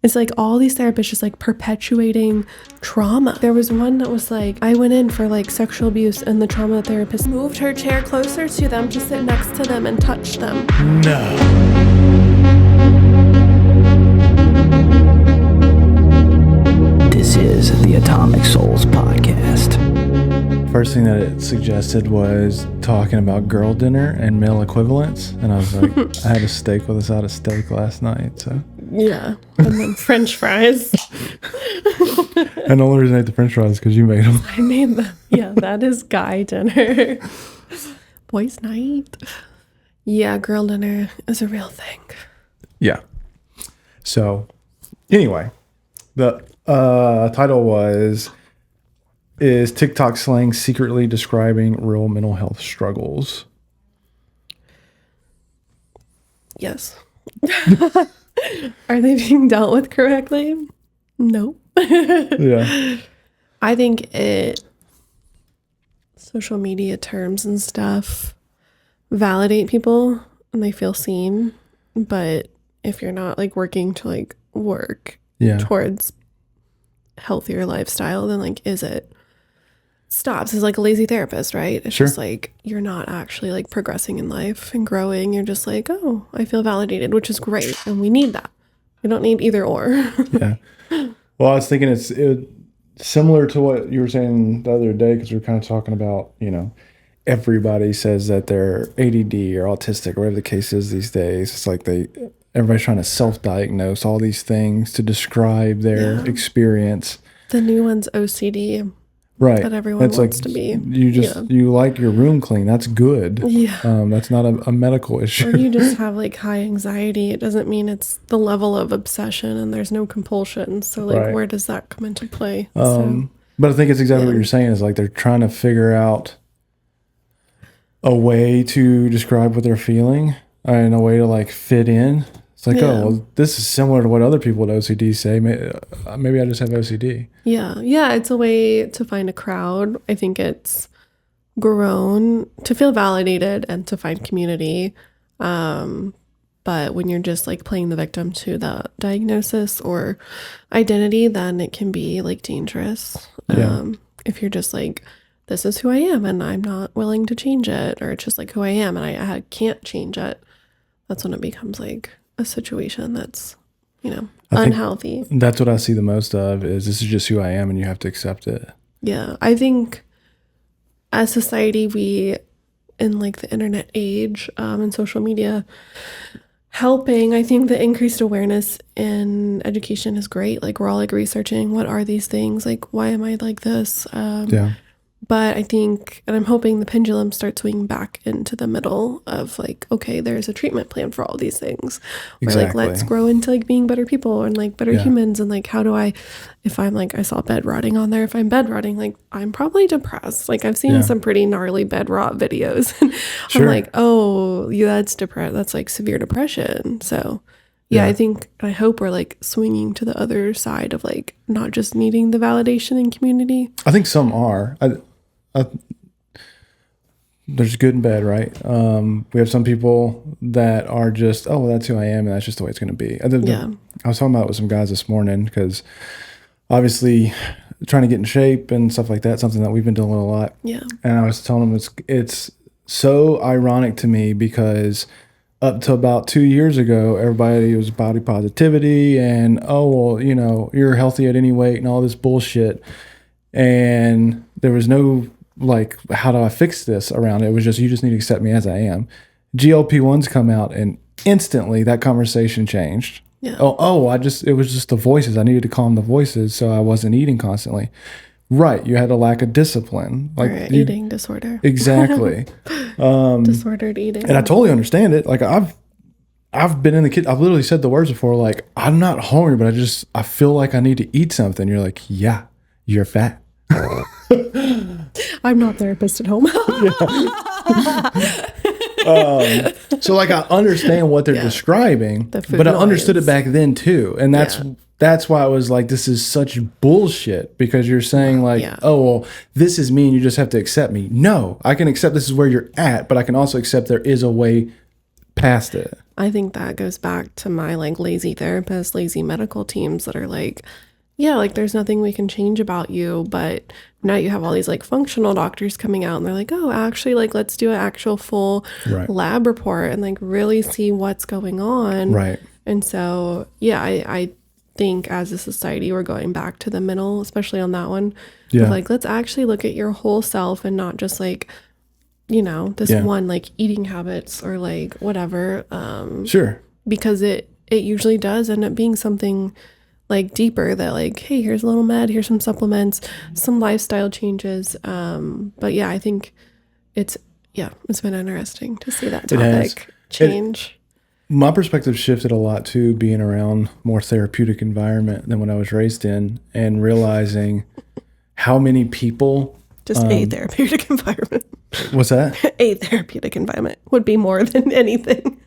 It's like all these therapists just like perpetuating trauma. There was one that was like, I went in for like sexual abuse and the trauma therapist moved her chair closer to them to sit next to them and touch them. No. This is the Atomic Souls Podcast. First thing that it suggested was talking about girl dinner and male equivalents. And I was like, I had a steak with a side of steak last night. So yeah. And then French fries. And the only reason I ate the French fries is because you made them. I made them. Yeah, that is guy dinner. Boys' night. Yeah, girl dinner is a real thing. Yeah. So anyway, the title was, is TikTok slang secretly describing real mental health struggles? Yes. Are they being dealt with correctly? No. Yeah. I think social media terms and stuff validate people and they feel seen. But if you're not like working to like work towards healthier lifestyle, then like, is it stops? It's like a lazy therapist, right? It's just like, you're not actually like progressing in life and growing. You're just like, oh, I feel validated, which is great. And we need that. We don't need either or. Yeah. Well, I was thinking it's similar to what you were saying the other day, because we were kind of talking about, you know, everybody says that they're ADD or autistic or whatever the case is these days. It's like everybody's trying to self-diagnose all these things to describe their experience. The new one's OCD. Right. That everyone wants to be. You like your room clean. That's good. Yeah. That's not a medical issue. Or you just have like high anxiety. It doesn't mean it's the level of obsession and there's no compulsion. So like, where does that come into play? But I think it's exactly what you're saying, is like they're trying to figure out a way to describe what they're feeling and a way to like fit in. It's like, oh, well, this is similar to what other people with OCD say. Maybe I just have OCD. Yeah. Yeah. It's a way to find a crowd. I think it's grown to feel validated and to find community. But when you're just like playing the victim to the diagnosis or identity, then it can be like dangerous. If you're just like, this is who I am and I'm not willing to change it, or it's just like who I am and I can't change it. That's when it becomes like a situation that's, you know, unhealthy. That's what I see the most of, is this is just who I am and you have to accept it. Yeah. I think as society, we, in like the internet age and social media, helping, I think the increased awareness in education is great. Like we're all like researching, what are these things? Like, why am I like this? But I think, and I'm hoping the pendulum starts swinging back into the middle of like, okay, there's a treatment plan for all these things. Or like, let's grow into like being better people and like better humans. And like, how do I, if I'm like, I saw bed rotting on there. If I'm bed rotting, like I'm probably depressed. Like I've seen some pretty gnarly bed rot videos. And I'm like, oh, yeah, that's depressed. That's like severe depression. So I hope we're like swinging to the other side of like not just needing the validation and community. I think some are. There's good and bad, right? We have some people that are just, oh, well, that's who I am, and that's just the way it's going to be. I was talking about it with some guys this morning, because obviously trying to get in shape and stuff like that, something that we've been doing a lot. Yeah. And I was telling them it's so ironic to me, because up to about 2 years ago, everybody was body positivity and, oh, well, you know, you're healthy at any weight and all this bullshit. And there was no, like, how do I fix this around it? It was just, you just need to accept me as I am. GLP-1s come out and instantly that conversation changed. Yeah. It was just the voices. I needed to calm the voices so I wasn't eating constantly. Right. You had a lack of discipline. Like eating disorder. Exactly. Disordered eating. And I totally understand it. Like I've been in the kitchen. I've literally said the words before, like, I'm not hungry, but I feel like I need to eat something. You're like, yeah, you're fat. I'm not therapist at home. So like I understand what they're describing, but I understood it back then too. And that's why I was like, this is such bullshit, because you're saying like, oh, well, this is me and you just have to accept me. No, I can accept this is where you're at, but I can also accept there is a way past it. I think that goes back to my like lazy therapists, lazy medical teams that are like, yeah, like there's nothing we can change about you, but now you have all these like functional doctors coming out and they're like, oh, actually, like let's do an actual full lab report and like really see what's going on. Right. And so, yeah, I think as a society, we're going back to the middle, especially on that one. Yeah. Like, let's actually look at your whole self and not just like, you know, this one like eating habits or like whatever. Sure. Because it usually does end up being something like deeper that like, hey, here's a little med, here's some supplements, some lifestyle changes. But yeah, I think it's been interesting to see that topic change. My perspective shifted a lot too, being around more therapeutic environment than when I was raised in, and realizing how many people just a therapeutic environment. What's that? A therapeutic environment would be more than anything.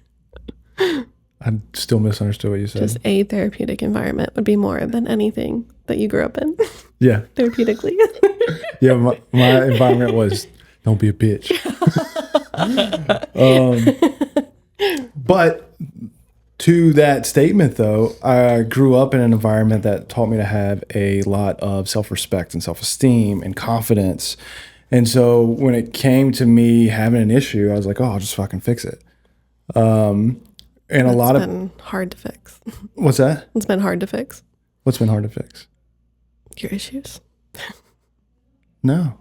I still misunderstood what you said. Just a therapeutic environment would be more than anything that you grew up in. Yeah. Therapeutically. Yeah, my environment was, don't be a bitch. But to that statement, though, I grew up in an environment that taught me to have a lot of self-respect and self-esteem and confidence. And so when it came to me having an issue, I was like, oh, I'll just fucking fix it. And That's a lot been hard to fix. What's that? It's been hard to fix. What's been hard to fix? Your issues. No.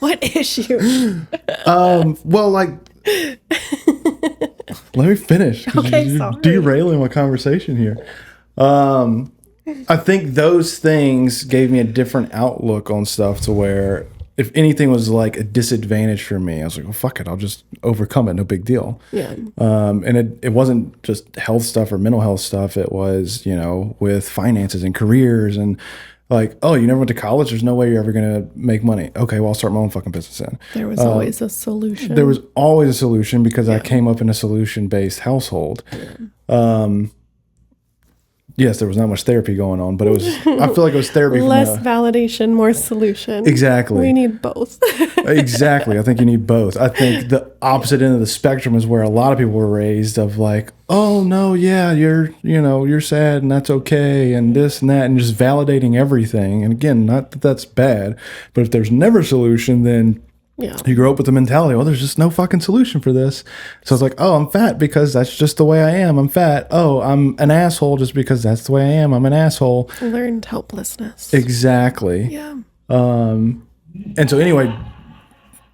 What issue? Well, like, let me finish. Okay, you're sorry. derailing my conversation here. I think those things gave me a different outlook on stuff to where if anything was like a disadvantage for me, I was like, well, fuck it. I'll just overcome it. No big deal. Yeah. And it wasn't just health stuff or mental health stuff. It was, you know, with finances and careers and like, oh, you never went to college? There's no way you're ever going to make money. Okay, well, I'll start my own fucking business then. There was always a solution. There was always a solution because I came up in a solution-based household. Yeah. Yes, there was not much therapy going on, but it was. I feel like it was therapy. Less validation, more solution. Exactly. We need both. Exactly. I think you need both. I think the opposite end of the spectrum is where a lot of people were raised of like, oh no, yeah, you're sad and that's okay and this and that and just validating everything. And again, not that that's bad, but if there's never a solution, then you grow up with the mentality, well, there's just no fucking solution for this. So it's like, oh, I'm fat because that's just the way I am. I'm fat. Oh, I'm an asshole just because that's the way I am. I'm an asshole. Learned helplessness. Exactly. Yeah. And so anyway,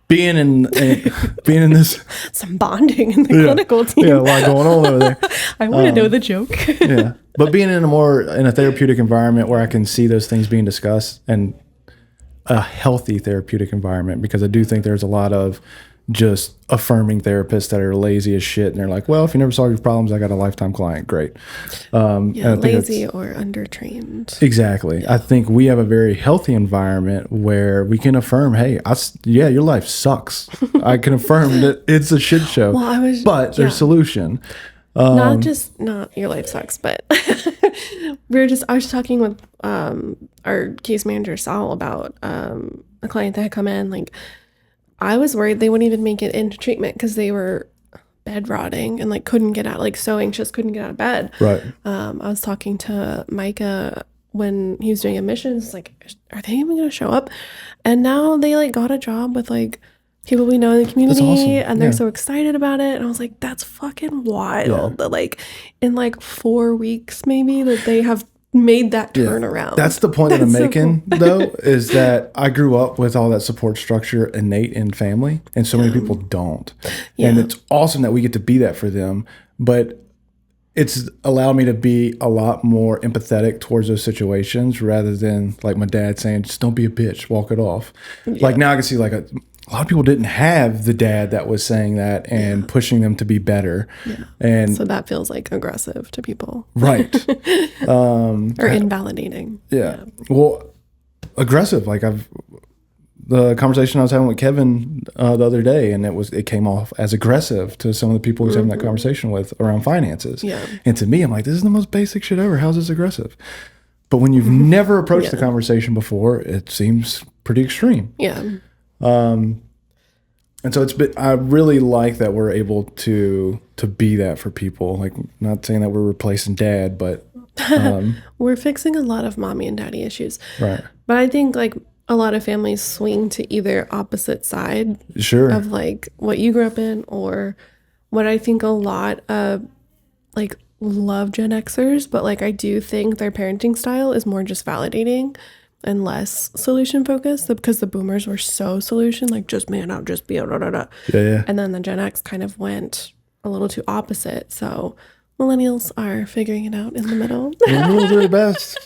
being in this some bonding in the clinical team. Yeah, a lot going on over there. I want to know the joke. Yeah. But being in a therapeutic environment where I can see those things being discussed and a healthy therapeutic environment, because I do think there's a lot of just affirming therapists that are lazy as shit and they're like, well, if you never solve your problems, I got a lifetime client. Great. Lazy or undertrained. Exactly. Yeah. I think we have a very healthy environment where we can affirm, hey, your life sucks. I can affirm that it's a shit show, but there's solution. Not your life sucks, but I was talking with our case manager Sal about a client that had come in. Like, I was worried they wouldn't even make it into treatment because they were bed rotting and like couldn't get out, like so anxious, couldn't get out of bed. Right. I was talking to Micah when he was doing admissions, like, are they even going to show up? And now they like got a job with like people we know in the community, awesome. And they're so excited about it. And I was like, that's fucking wild that like in like 4 weeks maybe that they have made that turnaround. That's the point that I'm making, so cool. though, is that I grew up with all that support structure innate in family, and so many people don't. Yeah. And it's awesome that we get to be that for them, but it's allowed me to be a lot more empathetic towards those situations rather than like my dad saying, just don't be a bitch, walk it off. Yeah. Like now I can see like a lot of people didn't have the dad that was saying that and pushing them to be better. Yeah. And so that feels like aggressive to people. Right. Or invalidating. Yeah. Well, aggressive. Like the conversation I was having with Kevin the other day, and it came off as aggressive to some of the people he was having that conversation with around finances. Yeah. And to me, I'm like, this is the most basic shit ever. How's this aggressive? But when you've never approached the conversation before, it seems pretty extreme. Yeah. And so I really like that we're able to be that for people. Like, not saying that we're replacing dad, but we're fixing a lot of mommy and daddy issues. right. But I think like a lot of families swing to either opposite side Sure. of like what you grew up in, or what I think a lot of like love Gen Xers, but like I do think their parenting style is more just validating and less solution focused, because the boomers were so solution, like just man out, just be out, da, da, da. Yeah. And then the Gen X kind of went a little too opposite. So millennials are figuring it out in the middle. Millennials are the best.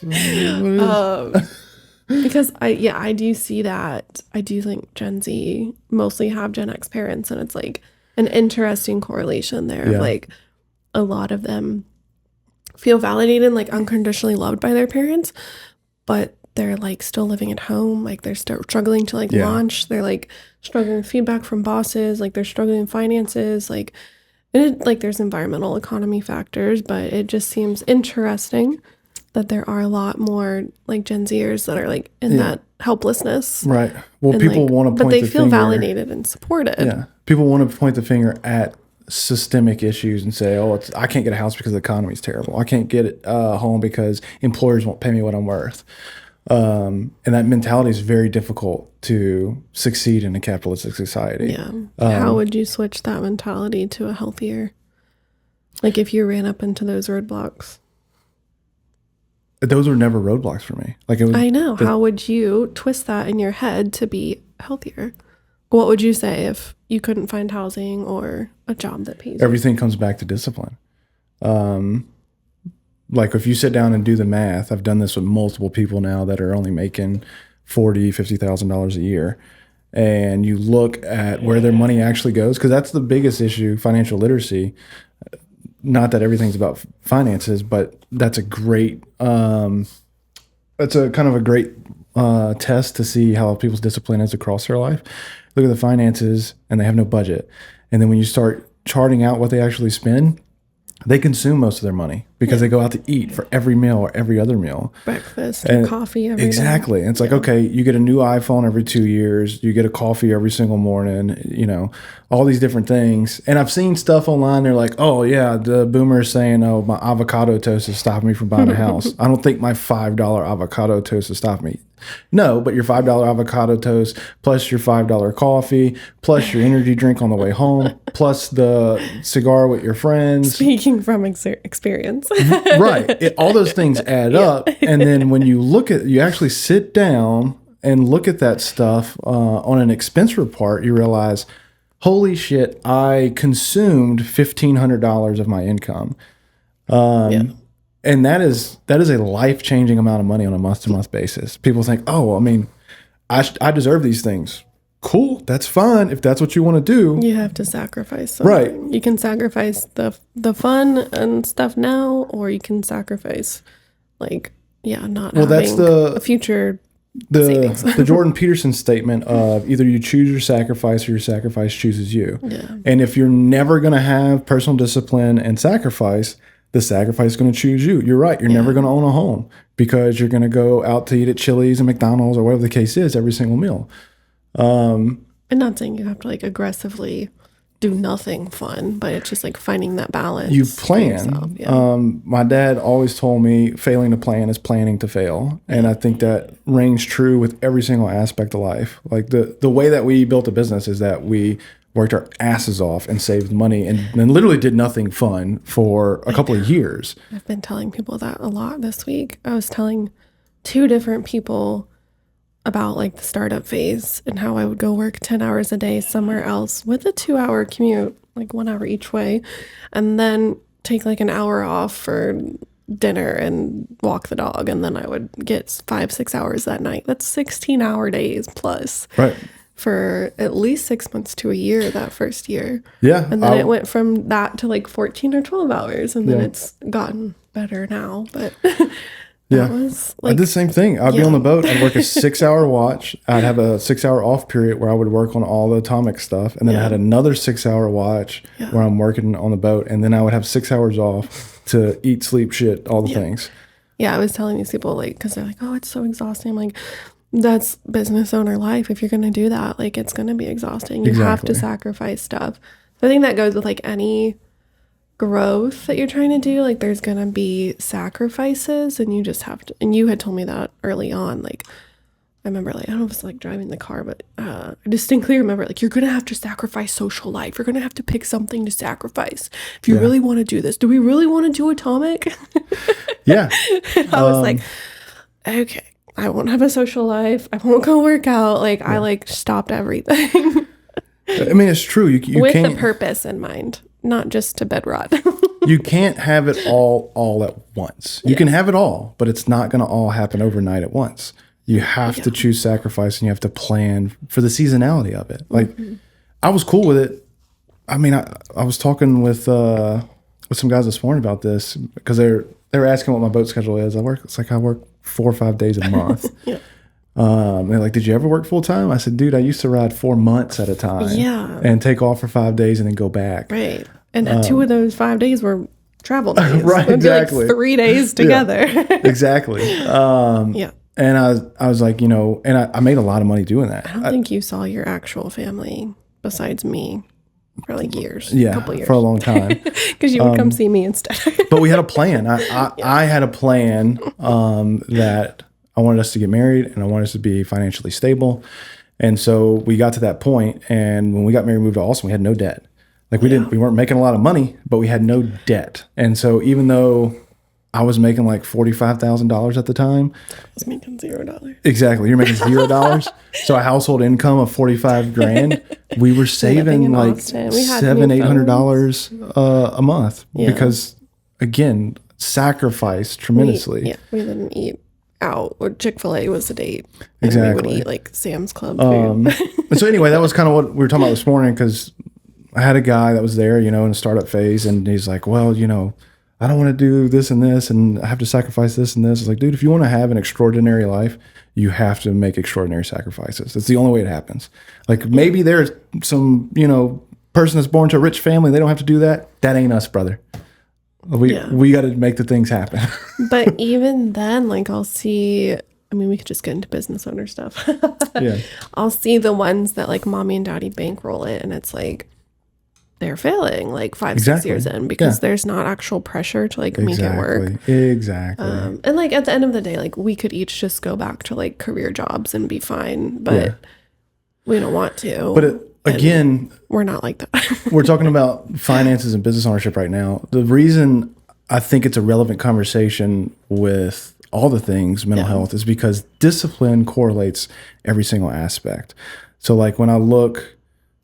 Because I do see that. I do think Gen Z mostly have Gen X parents, and it's like an interesting correlation there. Yeah. Of like a lot of them feel validated, like unconditionally loved by their parents, but they're like still living at home. Like they're still struggling to like launch. They're like struggling with feedback from bosses. Like they're struggling with finances. Like, and like there's environmental economy factors, but it just seems interesting that there are a lot more like Gen Zers that are like in that helplessness. Right. Well, and, people like, want to point the but they feel finger. validated and supported. Yeah. People want to point the finger at systemic issues and say, oh, I can't get a house because the economy is terrible. I can't get a home because employers won't pay me what I'm worth. And that mentality is very difficult to succeed in a capitalistic society. Yeah. How would you switch that mentality to a healthier, like if you ran up into those roadblocks? Those were never roadblocks for me. Like, it was, I know. How would you twist that in your head to be healthier? What would you say if you couldn't find housing or a job that pays? Everything comes back to discipline. Like if you sit down and do the math, I've done this with multiple people now that are only making $40,000-$50,000 a year. And you look at where their money actually goes, because that's the biggest issue, financial literacy. Not that everything's about finances, but that's a great, that's a kind of a great test to see how people's discipline is across their life. Look at the finances and they have no budget. And then when you start charting out what they actually spend, they consume most of their money because they go out to eat for every meal or every other meal. Breakfast and coffee every exactly. day. And it's like, okay, you get a new iPhone every 2 years. You get a coffee every single morning, you know, all these different things. And I've seen stuff online. They're like, oh, yeah, the boomers saying, oh, my avocado toast is stopping me from buying a house. I don't think my $5 avocado toast is stopping me. No, but your $5 avocado toast, plus your $5 coffee, plus your energy drink on the way home, plus the cigar with your friends. Speaking from experience. Right. All those things add up. And then when you actually sit down and look at that stuff on an expense report, you realize, holy shit, I consumed $1,500 of my income. And that is a life-changing amount of money on a month-to-month basis. People think, oh, I mean, I deserve these things. Cool, that's fine if that's what you want to do. You have to sacrifice something. Right. You can sacrifice the fun and stuff now, or you can sacrifice, like, not having a future savings. The Jordan Peterson statement of either you choose your sacrifice or your sacrifice chooses you. Yeah. And if you're never going to have personal discipline and sacrifice, the sacrifice is going to choose you. You're right. You're never going to own a home because you're going to go out to eat at Chili's and McDonald's or whatever the case is every single meal. I'm not saying you have to like aggressively do nothing fun, but it's just like finding that balance. You plan. My dad always told me failing to plan is planning to fail. And I think that rings true with every single aspect of life. Like the way that we built a business is that we worked our asses off and saved money and literally did nothing fun for a couple of years. I've been telling people that a lot this week. I was telling 2 different people about like the startup phase and how I would go work 10 hours a day somewhere else with a 2-hour commute, like 1 hour each way, and then take like an hour off for dinner and walk the dog. And then I would get 5-6 hours that night. That's 16-hour days plus. Right. For at least 6 months to a year that first year. Yeah. And then it went from that to like 14 or 12 hours. And then it's gotten better now. But that was like. I did the same thing. I'd be on the boat. I'd work a 6-hour watch. I'd have a 6-hour off period where I would work on all the atomic stuff. And then I had another 6-hour watch where I'm working on the boat. And then I would have 6 hours off to eat, sleep, shit, all the things. Yeah, I was telling these people like, because they're like, oh, it's so exhausting. I'm like, That's business owner life. If you're going to do that, like, it's going to be exhausting. You have to sacrifice stuff. So I think that goes with like any growth that you're trying to do. Like, there's going to be sacrifices, and you just have to, and you had told me that early on. Like, I remember, like, I don't know if it's like driving the car, but I distinctly remember, like, you're going to have to sacrifice social life. You're going to have to pick something to sacrifice if you really want to do this. Do we really want to do Atomic? Yeah. And I was like, okay, I won't have a social life. I won't go work out. Like, I like stopped everything. I mean, it's true. You with can't, a purpose in mind, not just to bed rot. you can't have it all at once. You can have it all, but it's not going to all happen overnight at once. You have to choose sacrifice, and you have to plan for the seasonality of it. Like, I was cool with it. I mean, I was talking with some guys this morning about this because they were asking what my boat schedule is. I work 4 or 5 days a month. They're like, did you ever work full time? I said, dude, I used to ride 4 months at a time. Yeah. And take off for 5 days and then go back. Right. And 2 of those 5 days were travel days. Right. Exactly. Like 3 days together. Exactly. And I was like, and I made a lot of money doing that. I don't think you saw your actual family besides me for like years. Yeah, a couple years. For a long time. Because you would come see me instead. But we had a plan. I had a plan that I wanted us to get married, and I wanted us to be financially stable. And so we got to that point, and when we got married, we moved to Austin, we had no debt. Like, we weren't making a lot of money, but we had no debt. And so even though I was making like $45,000 at the time. I was making $0. Exactly. You're making $0. So a household income of 45 grand. We were saving like $700-800 a month because, again, sacrifice tremendously. We didn't eat out. Or Chick-fil-A was the date. Exactly. We would eat like Sam's Club food. So anyway, that was kind of what we were talking about this morning, because I had a guy that was there, in a startup phase, and he's like, well, I don't want to do this and this, and I have to sacrifice this and this. It's like, dude, if you want to have an extraordinary life, you have to make extraordinary sacrifices. That's the only way it happens. Like, maybe there's some, person that's born to a rich family, they don't have to do that. That ain't us, brother. We got to make the things happen. But even then, like, I'll see, I mean, we could just get into business owner stuff. I'll see the ones that like mommy and daddy bankroll it, and it's like, they're failing like 5-6 years in because there's not actual pressure to like make it work. Exactly. And like at the end of the day, like, we could each just go back to like career jobs and be fine, but we don't want to. But again, we're not like that. We're talking about finances and business ownership right now. The reason I think it's a relevant conversation with all the things mental health is because discipline correlates every single aspect. So like when I look,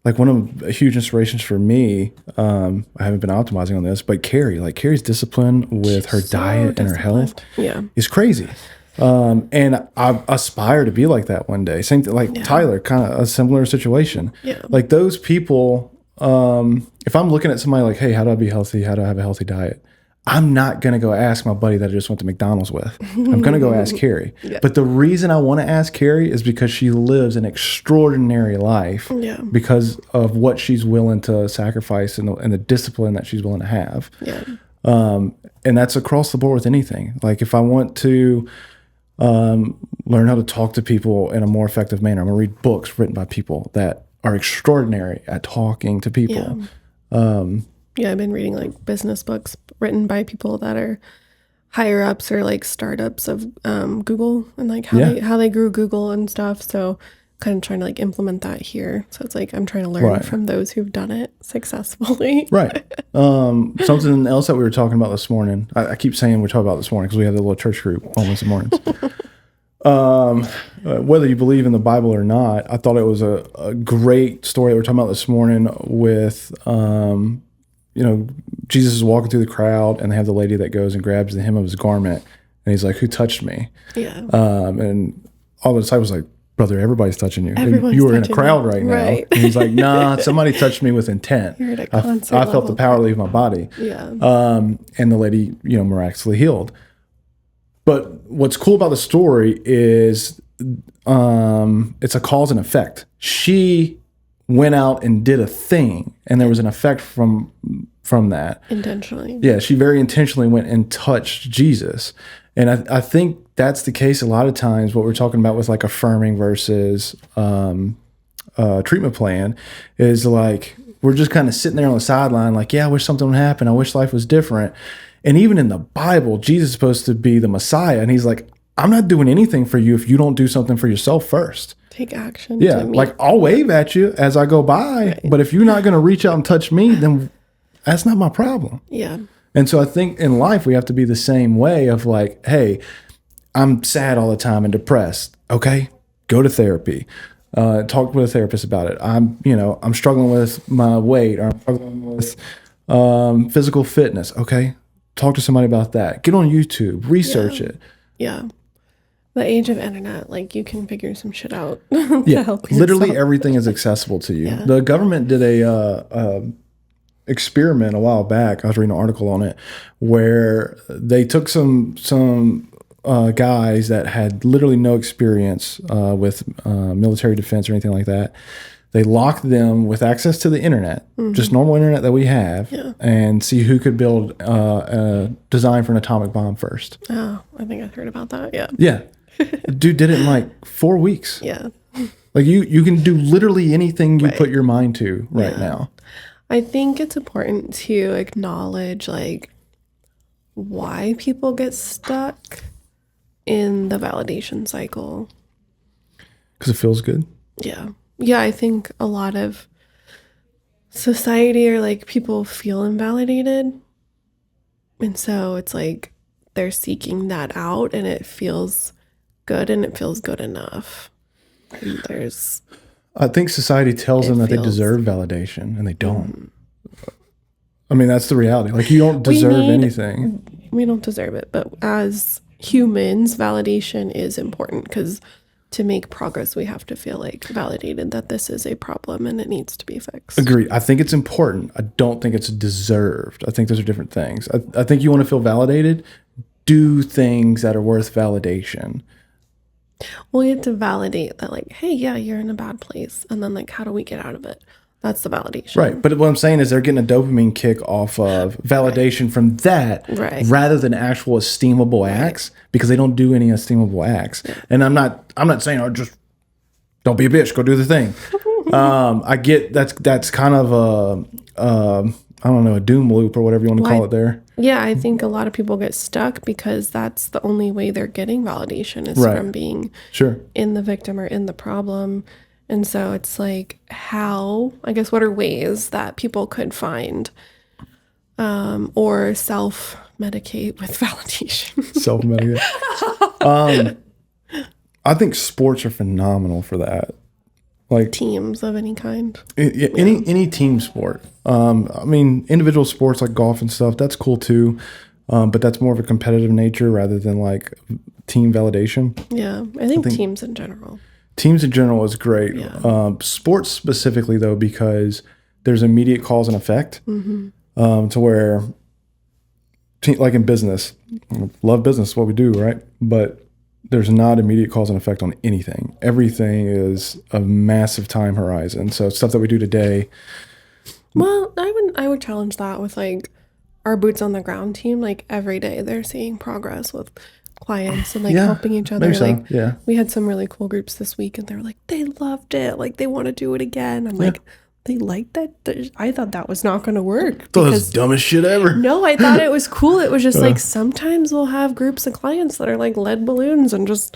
like one of the huge inspirations for me, I haven't been optimizing on this, but Carrie's discipline with her diet and her health is crazy. And I aspire to be like that one day. Same thing, like Tyler, kind of a similar situation. Like those people, if I'm looking at somebody like, hey, how do I be healthy? How do I have a healthy diet? I'm not going to go ask my buddy that I just went to McDonald's with. I'm going to go ask Carrie. But the reason I want to ask Carrie is because she lives an extraordinary life because of what she's willing to sacrifice and the discipline that she's willing to have. And that's across the board with anything. Like if I want to learn how to talk to people in a more effective manner, I'm going to read books written by people that are extraordinary at talking to people. I've been reading like business books written by people that are higher ups or like startups of Google and like how they grew Google and stuff. So kind of trying to like implement that here. So it's like I'm trying to learn from those who've done it successfully. Something else that we were talking about this morning. I keep saying we're talking about this morning because we have the little church group on Wednesday mornings. Whether you believe in the Bible or not, I thought it was a great story that we're talking about this morning with Jesus is walking through the crowd, and they have the lady that goes and grabs the hem of his garment, and he's like, "Who touched me?" And all the disciples were like, "Brother, everybo's touching you. You were in a crowd right now." And he's like, "Nah, somebody touched me with intent. I felt the power leave my body." And the lady, miraculously healed. But what's cool about the story is it's a cause and effect. She went out and did a thing, and there was an effect from from that. Intentionally. Yeah, she very intentionally went and touched Jesus. And I think that's the case a lot of times, what we're talking about with like affirming versus treatment plan is like, we're just kind of sitting there on the sideline like, yeah, I wish something would happen. I wish life was different. And even in the Bible, Jesus is supposed to be the Messiah. And he's like, I'm not doing anything for you if you don't do something for yourself first. Take action. Yeah, like I'll wave at you as I go by, right. But if you're not going to reach out and touch me, then that's not my problem. Yeah. And so I think in life, we have to be the same way of like, hey, I'm sad all the time and depressed. Okay, go to therapy. Talk with a therapist about it. I'm struggling with my weight, or I'm struggling with physical fitness. Okay, talk to somebody about that. Get on YouTube, research it. Yeah. The age of internet, like you can figure some shit out. Yeah, literally everything is accessible to you. Yeah. The government did a experiment a while back. I was reading an article on it where they took some guys that had literally no experience with military defense or anything like that. They locked them with access to the internet, just normal internet that we have, and see who could build a design for an atomic bomb first. Oh, I think I've heard about that. Yeah. Yeah. Dude did it in like 4 weeks. Yeah. Like you can do literally anything you put your mind to right now. I think it's important to acknowledge like why people get stuck in the validation cycle. Because it feels good. Yeah. Yeah, I think a lot of society or like people feel invalidated. And so it's like they're seeking that out and it feels good and it feels good enough. And I think society tells them that they deserve validation and they don't. I mean, that's the reality. Like you don't deserve anything. We don't deserve it. But as humans, validation is important because to make progress, we have to feel like validated that this is a problem and it needs to be fixed. Agreed. I think it's important. I don't think it's deserved. I think those are different things. I think you want to feel validated, do things that are worth validation. Well, you have to validate that like, hey, yeah, you're in a bad place. And then like, how do we get out of it? That's the validation. Right. But what I'm saying is they're getting a dopamine kick off of validation from that rather than actual esteemable acts because they don't do any esteemable acts. Yeah. And I'm not saying, oh, just don't be a bitch, go do the thing. I get that's kind of I don't know, a doom loop or whatever you want to call it there. Yeah, I think a lot of people get stuck because that's the only way they're getting validation is from being in the victim or in the problem. And so it's like what are ways that people could find or self-medicate with validation? Self-medicate. I think sports are phenomenal for that. Like teams of any kind. Any team sport. I mean, individual sports like golf and stuff, that's cool too. But that's more of a competitive nature rather than like team validation. Yeah, I think teams in general. Teams in general is great. Yeah. Sports specifically, though, because there's immediate cause and effect to where, like in business, love business, what we do, right? But there's not immediate cause and effect on anything. Everything is a massive time horizon. So stuff that we do today. Well, I would challenge that with like our boots on the ground team. Like every day they're seeing progress with clients and like helping each other. Like we had some really cool groups this week and they were like, they loved it. Like they want to do it again. I'm like, they liked that? I thought that was not going to work. That was the dumbest shit ever. No, I thought it was cool. It was just like sometimes we'll have groups of clients that are like lead balloons and just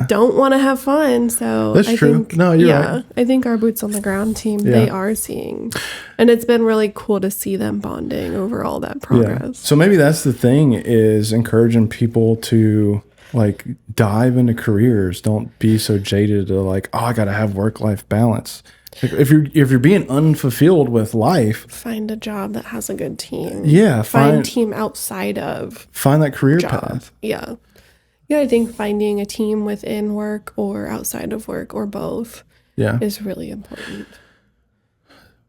don't want to have fun. So that's true. No, you're right. I think our boots on the ground team, they are seeing. And it's been really cool to see them bonding over all that progress. Yeah. So maybe that's the thing is encouraging people to like dive into careers. Don't be so jaded to like, oh, I got to have work-life balance. If you're being unfulfilled with life, find a job that has a good team. Yeah, find team outside of find that career path. Yeah, I think finding a team within work or outside of work or both is really important.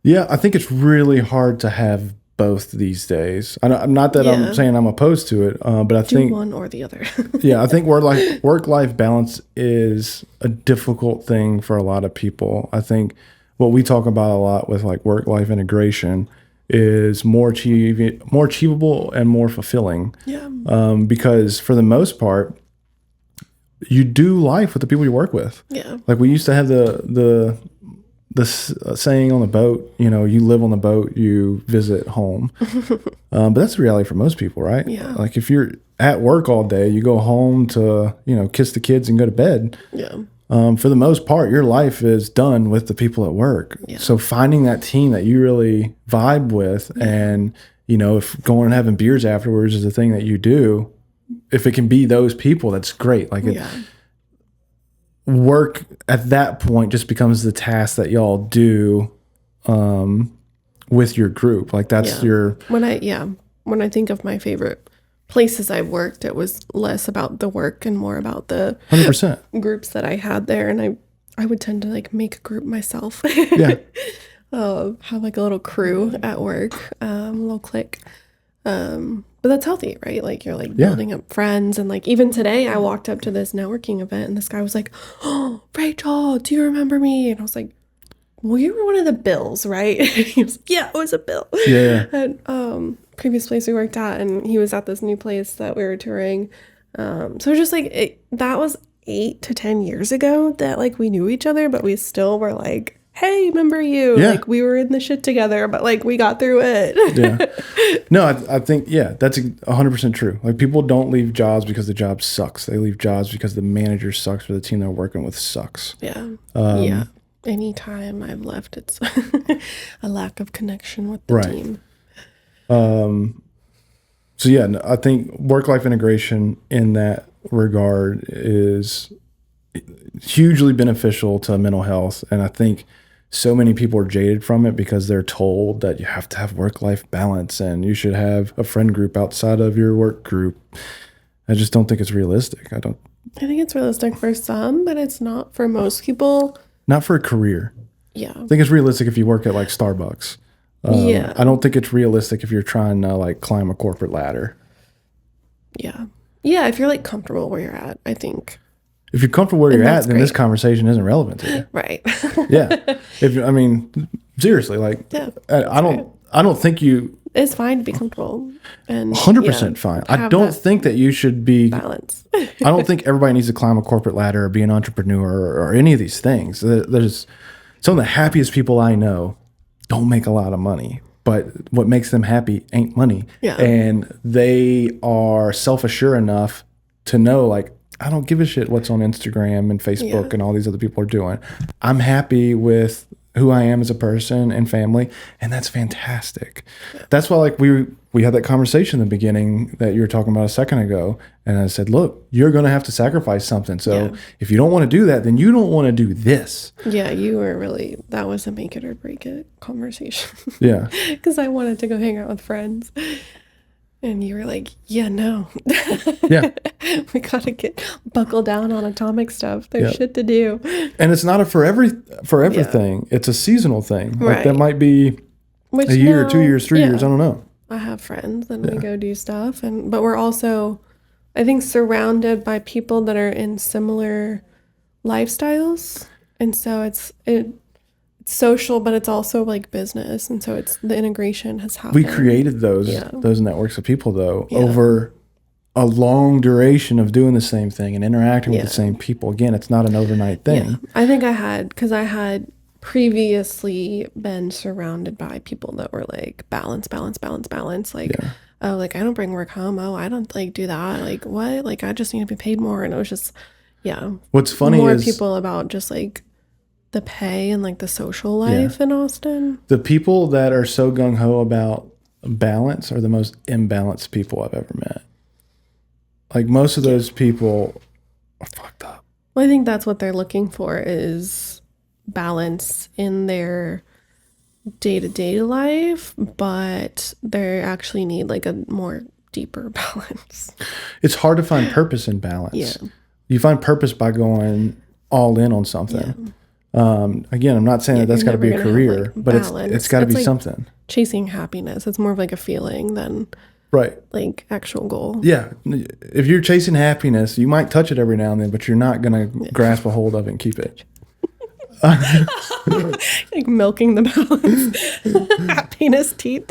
Yeah, I think it's really hard to have both these days. Not that I'm saying I'm opposed to it, but I think one or the other. I think work-life balance is a difficult thing for a lot of people. I think what we talk about a lot with like work-life integration is more achievable and more fulfilling. Yeah. Because for the most part, you do life with the people you work with. Yeah. Like we used to have the saying on the boat, you know, you live on the boat, you visit home. But that's the reality for most people, right? Yeah. Like if you're at work all day, you go home to, you know, kiss the kids and go to bed. Yeah. For the most part, your life is done with the people at work. Yeah. So finding that team that you really vibe with and, you know, if going and having beers afterwards is the thing that you do, if it can be those people, that's great. Like work at that point just becomes the task that y'all do with your group. Like that's your... When I think of my favorite places I've worked, it was less about the work and more about the 100% groups that I had there. And I would tend to like make a group myself. Yeah. Have like a little crew at work, a little clique. But that's healthy, right? Like you're like building up friends. And like even today I walked up to this networking event and this guy was like, "Oh, Rachel, do you remember me?" And I was like, "Well, you were one of the Bills, right?" And he was like, "Yeah, I was a Bill." Yeah. And previous place we worked at, and he was at this new place that we were touring. So it was just like that was 8 to 10 years ago that like we knew each other, but we still were like, "Hey, remember you?" Yeah. Like we were in the shit together, but like we got through it. Yeah. No, I think, that's 100% true. Like people don't leave jobs because the job sucks. They leave jobs because the manager sucks or the team they're working with sucks. Yeah. Anytime I've left, it's a lack of connection with the team. So yeah, I think work-life integration in that regard is hugely beneficial to mental health. And I think so many people are jaded from it because they're told that you have to have work-life balance and you should have a friend group outside of your work group. I just don't think it's realistic. I think it's realistic for some, but it's not for most people. Not for a career. Yeah. I think it's realistic if you work at like Starbucks. I don't think it's realistic if you're trying to like climb a corporate ladder. Yeah. Yeah, if you're like comfortable where you're at, I think. If you're comfortable where you're at, then this conversation isn't relevant to you. Right. Yeah. Seriously, like I don't think it's fine to be comfortable and 100% fine. I don't think that you should be balance. I don't think everybody needs to climb a corporate ladder or be an entrepreneur or any of these things. There's some of the happiest people I know don't make a lot of money, but what makes them happy ain't money. Yeah. And they are self-assured enough to know, like, I don't give a shit what's on Instagram and Facebook and all these other people are doing. I'm happy with who I am as a person and family, and that's fantastic. Yeah. That's why, like, we had that conversation in the beginning that you were talking about a second ago, and I said, look, you're going to have to sacrifice something. So if you don't want to do that, then you don't want to do this. Yeah, you were really, that was a make it or break it conversation. Yeah. Because I wanted to go hang out with friends. And you were like, yeah, no. Yeah. We got to buckle down on atomic stuff. There's shit to do. And it's not for everything. It's a seasonal thing. Like Right. that might be a year, 2 years, 3 years. I don't know. I have friends and we go do stuff. But we're also, I think, surrounded by people that are in similar lifestyles. And so it's social, but it's also like business, and so it's the integration has happened. We created those networks of people though over a long duration of doing the same thing and interacting with the same people. Again, it's not an overnight thing. Yeah. I think I had previously been surrounded by people that were like balance, like oh, like I don't bring work home, oh, I don't like do that, like what, like I just need to be paid more. And it was just what's funny more is people about just like the pay and like the social life in Austin. The people that are so gung-ho about balance are the most imbalanced people I've ever met. Like most of those people are fucked up. Well, I think that's what they're looking for is balance in their day-to-day life, but they actually need like a more deeper balance. It's hard to find purpose in balance. Yeah. You find purpose by going all in on something. Again, I'm not saying that that's got to be a career, like, but it's got to be like something. Chasing happiness. It's more of like a feeling than like actual goal. Yeah. If you're chasing happiness, you might touch it every now and then, but you're not going to grasp a hold of it and keep it. Like milking the balance. Happiness teeth.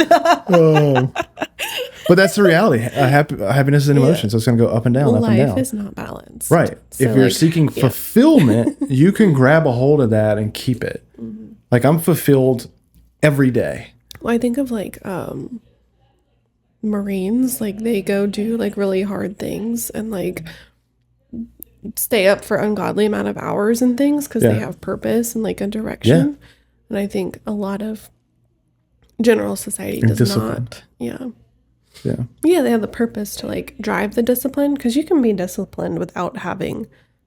But that's the reality. Happiness and emotions. So it's going to go up and down, up and down. Life is not balanced. Right. So if you're seeking fulfillment, you can grab a hold of that and keep it. Mm-hmm. Like I'm fulfilled every day. Well, I think of like Marines, like they go do like really hard things and like stay up for ungodly amount of hours and things because they have purpose and like a direction. Yeah. And I think a lot of general society does not. Yeah. Yeah, they have the purpose to like drive the discipline because you can be disciplined without having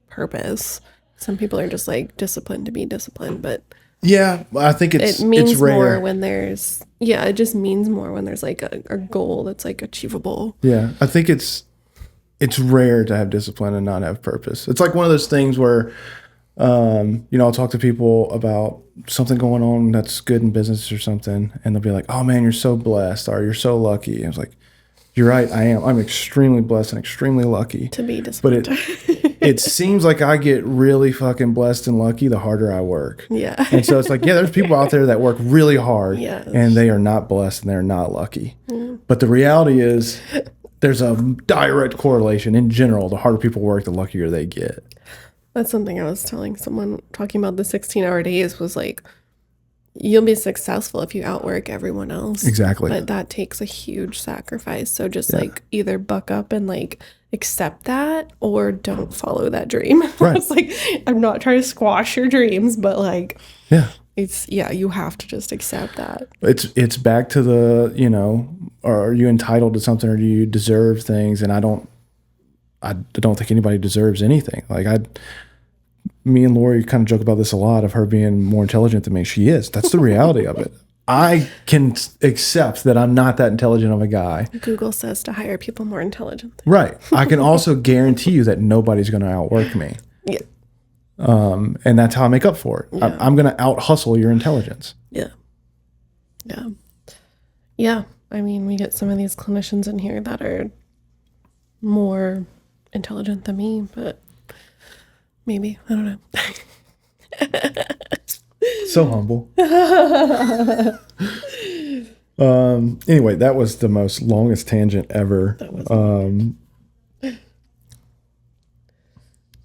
purpose. Some people are just like disciplined to be disciplined, but yeah, I think it means rare. More when there's it just means more when there's like a goal that's like achievable. Yeah, I think it's rare to have discipline and not have purpose. It's like one of those things where I'll talk to people about something going on that's good in business or something, and they'll be like, "Oh man, you're so blessed," or "You're so lucky." And I was like, "You're right, I am. I'm extremely blessed and extremely lucky to be disciplined." But it seems like I get really fucking blessed and lucky the harder I work. Yeah. And so it's like, there's people out there that work really hard and they are not blessed and they're not lucky. Mm. But the reality is there's a direct correlation in general. The harder people work, the luckier they get. That's something I was telling someone talking about the 16-hour days was like, you'll be successful if you outwork everyone else. Exactly. But that takes a huge sacrifice. So just like either buck up and like accept that or don't follow that dream. Right. It's like, I'm not trying to squash your dreams, but like, you have to just accept that. It's back to the, are you entitled to something or do you deserve things? And I don't think anybody deserves anything. Like me and Lori kind of joke about this a lot of her being more intelligent than me. She is. That's the reality of it. I can accept that I'm not that intelligent of a guy. Google says to hire people more intelligent. Right. I can also guarantee you that nobody's going to outwork me. Yeah. And that's how I make up for it. Yeah. I'm going to out hustle your intelligence. Yeah. Yeah. Yeah. I mean, we get some of these clinicians in here that are more intelligent than me, but maybe, I don't know. So humble. Anyway, that was the most longest tangent ever. That was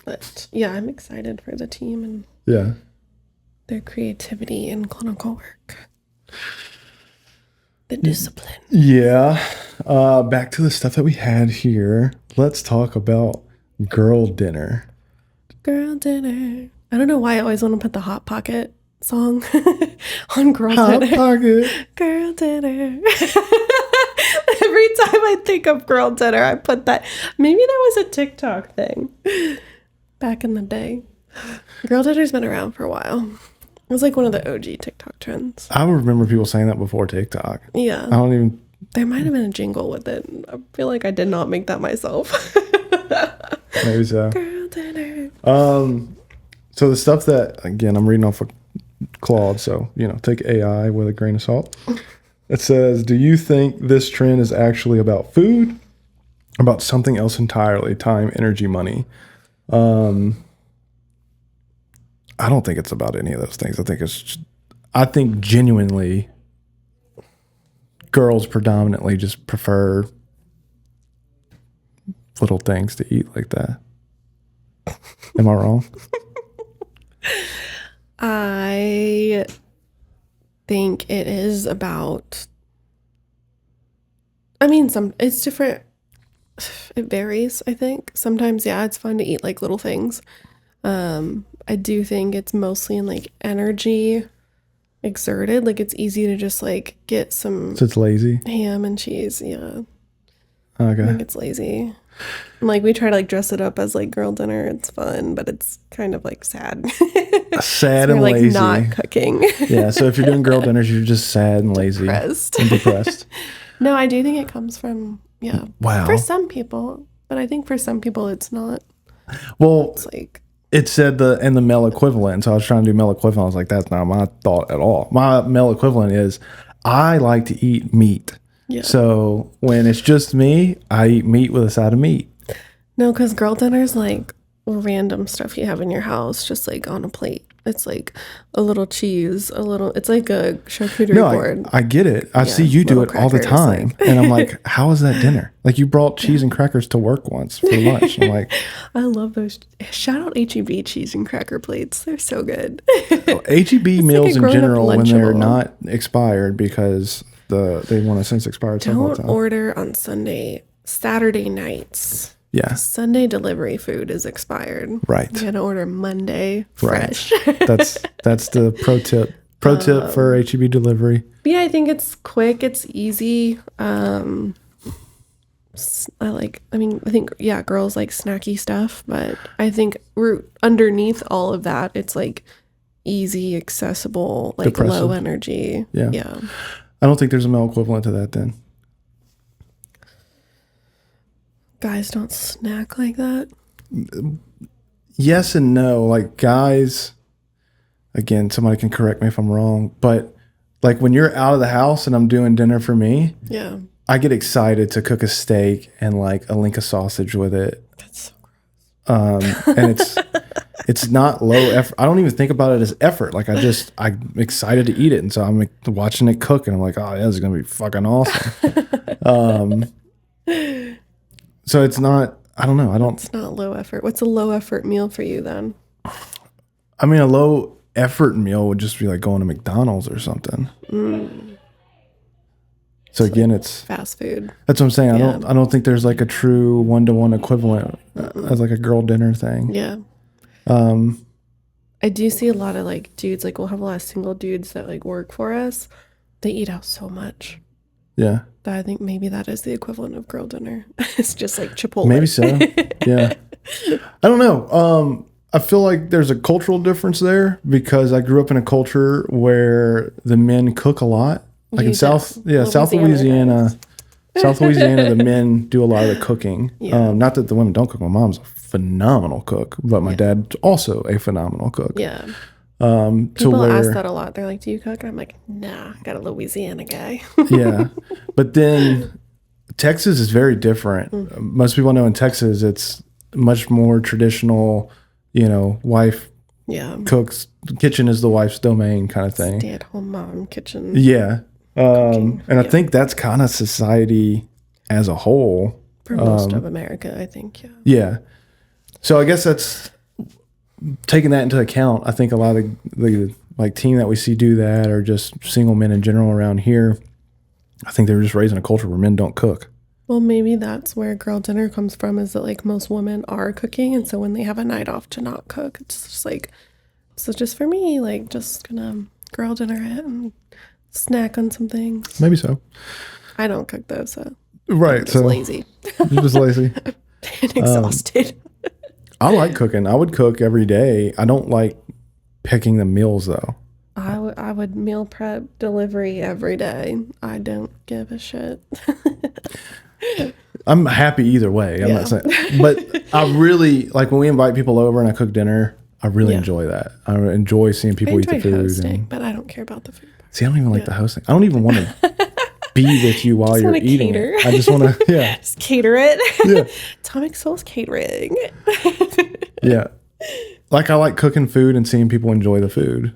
but yeah, I'm excited for the team and their creativity and clinical work. The discipline. Yeah. Back to the stuff that we had here. Let's talk about girl dinner. Girl dinner. I don't know why I always want to put the Hot Pocket song on Girl Hot Dinner. Pocket. Girl Dinner. Every time I think of Girl Dinner, I put that. Maybe that was a TikTok thing back in the day. Girl Dinner's been around for a while. It was like one of the OG TikTok trends. I remember people saying that before TikTok. Yeah. There might have been a jingle with it. I feel like I did not make that myself. Maybe so. Girl Dinner. So the stuff that, again, I'm reading off of Claude, so, take AI with a grain of salt. It says, do you think this trend is actually about food? About something else entirely? Time, energy, money? I don't think it's about any of those things. I think genuinely girls predominantly just prefer little things to eat like that. Am I wrong? I think it is about, it's different. It varies, I think. Sometimes, it's fun to eat like little things. I do think it's mostly in like energy exerted. Like it's easy to just like get some. So it's lazy? Ham and cheese, yeah. Okay. I think it's lazy. Like we try to like dress it up as like girl dinner. It's fun, but it's kind of like sad. Sad and lazy. Not cooking. Yeah, so if you're doing girl dinners, you're just sad and lazy. Depressed. No, I do think it comes from, Wow. For some people, but I think for some people it's not. Well, it's like it said in the male equivalent. So I was trying to do male equivalent. I was like, that's not my thought at all. My male equivalent is I like to eat meat. Yeah. So when it's just me, I eat meat with a side of meat. No, because girl dinner's like random stuff you have in your house, just like on a plate. It's like a little cheese, it's like a charcuterie board. I get it. I see you do it all the time. And I'm like, how is that dinner? Like, you brought cheese and crackers to work once for lunch. I'm like, I love those. Shout out H-E-B cheese and cracker plates. They're so good. H-E-B meals in general, when they're not expired, because they want to since expired. Don't order on Saturday nights. Yeah. Sunday delivery food is expired. Right. You gotta order Monday fresh. Right. That's the pro tip. Pro tip for H-E-B delivery. Yeah, I think it's quick. It's easy. I think girls like snacky stuff, but I think underneath all of that, it's like easy, accessible, like depressive. Low energy. Yeah. I don't think there's a male equivalent to that then. Guys don't snack like that. Yes and no. Like, guys, again, somebody can correct me if I'm wrong, but like when you're out of the house and I'm doing dinner for me, yeah, I get excited to cook a steak and like a link of sausage with it. That's so gross. And it's not low effort. I don't even think about it as effort. Like, I'm excited to eat it, and so I'm watching it cook, and I'm like, oh, yeah, this is gonna be fucking awesome. So it's not, I don't know. It's not low effort. What's a low effort meal for you then? I mean, a low effort meal would just be like going to McDonald's or something. So again, it's fast food. That's what I'm saying. Yeah. I don't think there's like a true 1-to-1 equivalent as like a girl dinner thing. Yeah. I do see a lot of like dudes, like we'll have a lot of single dudes that like work for us. They eat out so much. Yeah. I think maybe that is the equivalent of girl dinner. It's just like Chipotle. Maybe so. Yeah. I don't know. I feel like there's a cultural difference there because I grew up in a culture where the men cook a lot. Like South Louisiana, the men do a lot of the cooking. Yeah. Not that the women don't cook. My mom's a phenomenal cook, but my dad's also a phenomenal cook. Yeah. People ask that a lot. They're like, do you cook? And I'm like, nah, got a Louisiana guy. Yeah. But then Texas is very different. Most people know in Texas, it's much more traditional, wife cooks. Kitchen is the wife's domain kind of thing. Stay-at-home mom kitchen. Yeah. And I think that's kind of society as a whole. For most of America, I think, yeah. Yeah. So I guess that's taking that into account. I think a lot of the like team that we see do that, or just single men in general around here, I think they were just raised in a culture where men don't cook. Well, maybe that's where girl dinner comes from, is that like most women are cooking, and so when they have a night off to not cook, it's just like, so just for me, like just gonna girl dinner it and snack on some things. Maybe so. I don't cook though, so right. I'm just lazy. You're just lazy and exhausted. I like cooking. I would cook every day. I don't like picking the meals though. I would meal prep delivery every day. I don't give a shit. I'm happy either way. I'm not saying, but I really like when we invite people over and I cook dinner. I really enjoy that. I enjoy seeing people eat the food. Hosting, but I don't care about the food. See, I don't even like the hosting. I don't even want to be with you while you're eating it. I just want to, just cater it. Yeah. Atomic Souls catering. Yeah. Like, I like cooking food and seeing people enjoy the food.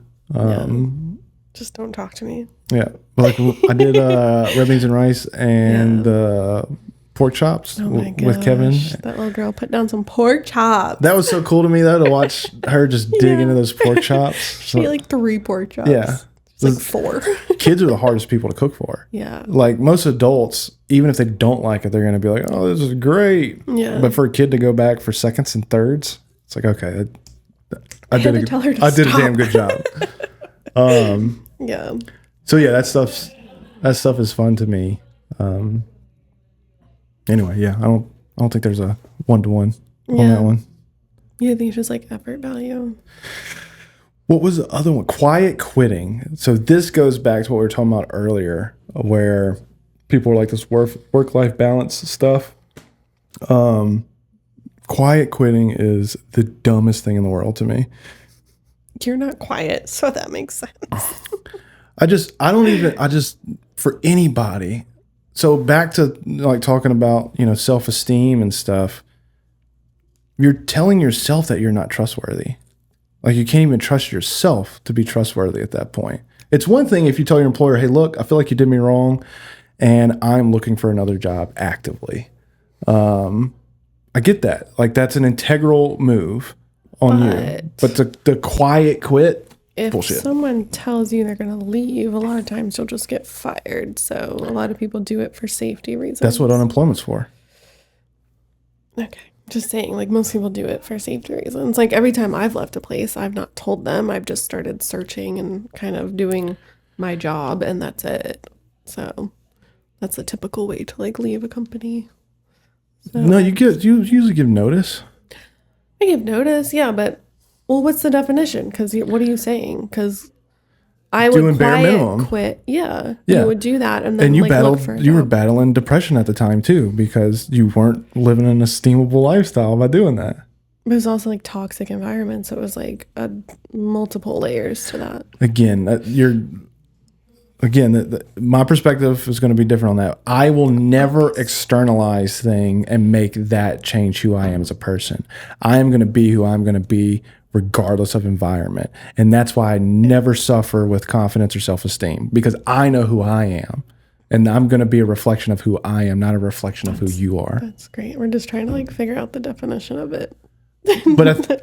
Just don't talk to me. Yeah. Like, I did red beans and rice and pork chops with Kevin. That little girl put down some pork chops. That was so cool to me, though, to watch her just dig into those pork chops. She ate like 3 pork chops. Yeah. It's like 4. Kids are the hardest people to cook for. Yeah. Like, most adults, even if they don't like it, they're going to be like, oh, this is great. Yeah. But for a kid to go back for seconds and thirds, it's like, okay, I did a damn good job. Yeah. So yeah, that stuff is fun to me. Anyway, yeah, I don't think there's a 1-to-1 on that one. Yeah, I think it's just like effort value. What was the other one? Quiet quitting. So this goes back to what we were talking about earlier, where people are like this work-life balance stuff. Quiet quitting is the dumbest thing in the world to me. You're not quiet, so that makes sense. For anybody. So back to like talking about, self-esteem and stuff. You're telling yourself that you're not trustworthy. Like you can't even trust yourself to be trustworthy at that point. It's one thing if you tell your employer, hey, look, I feel like you did me wrong and I'm looking for another job actively. I get that. Like that's an integral move on you. But the quiet quit, if bullshit. Someone tells you they're going to leave, a lot of times you'll just get fired. So a lot of people do it for safety reasons. That's what unemployment's for. Okay. Just saying, like most people do it for safety reasons. Like every time I've left a place, I've not told them. I've just started searching and kind of doing my job and that's it. So that's a typical way to like leave a company. So, no, you usually give notice. I give notice, yeah, but well, what's the definition? Because what are you saying? Because I would doing bare minimum. Quit. Yeah, you would do that, and then and you like, battled. Look for a you were job. battling depression at the time too because you weren't living an esteemable lifestyle by doing that. It was also like toxic environment, so it was like multiple layers to that. My perspective is going to be different on that. I will never externalize thing and make that change who I am as a person. I am going to be who I'm going to be regardless of environment. And that's why I never suffer with confidence or self-esteem because I know who I am. And I'm going to be a reflection of who I am, not a reflection of who you are. That's great. We're just trying to like figure out the definition of it. But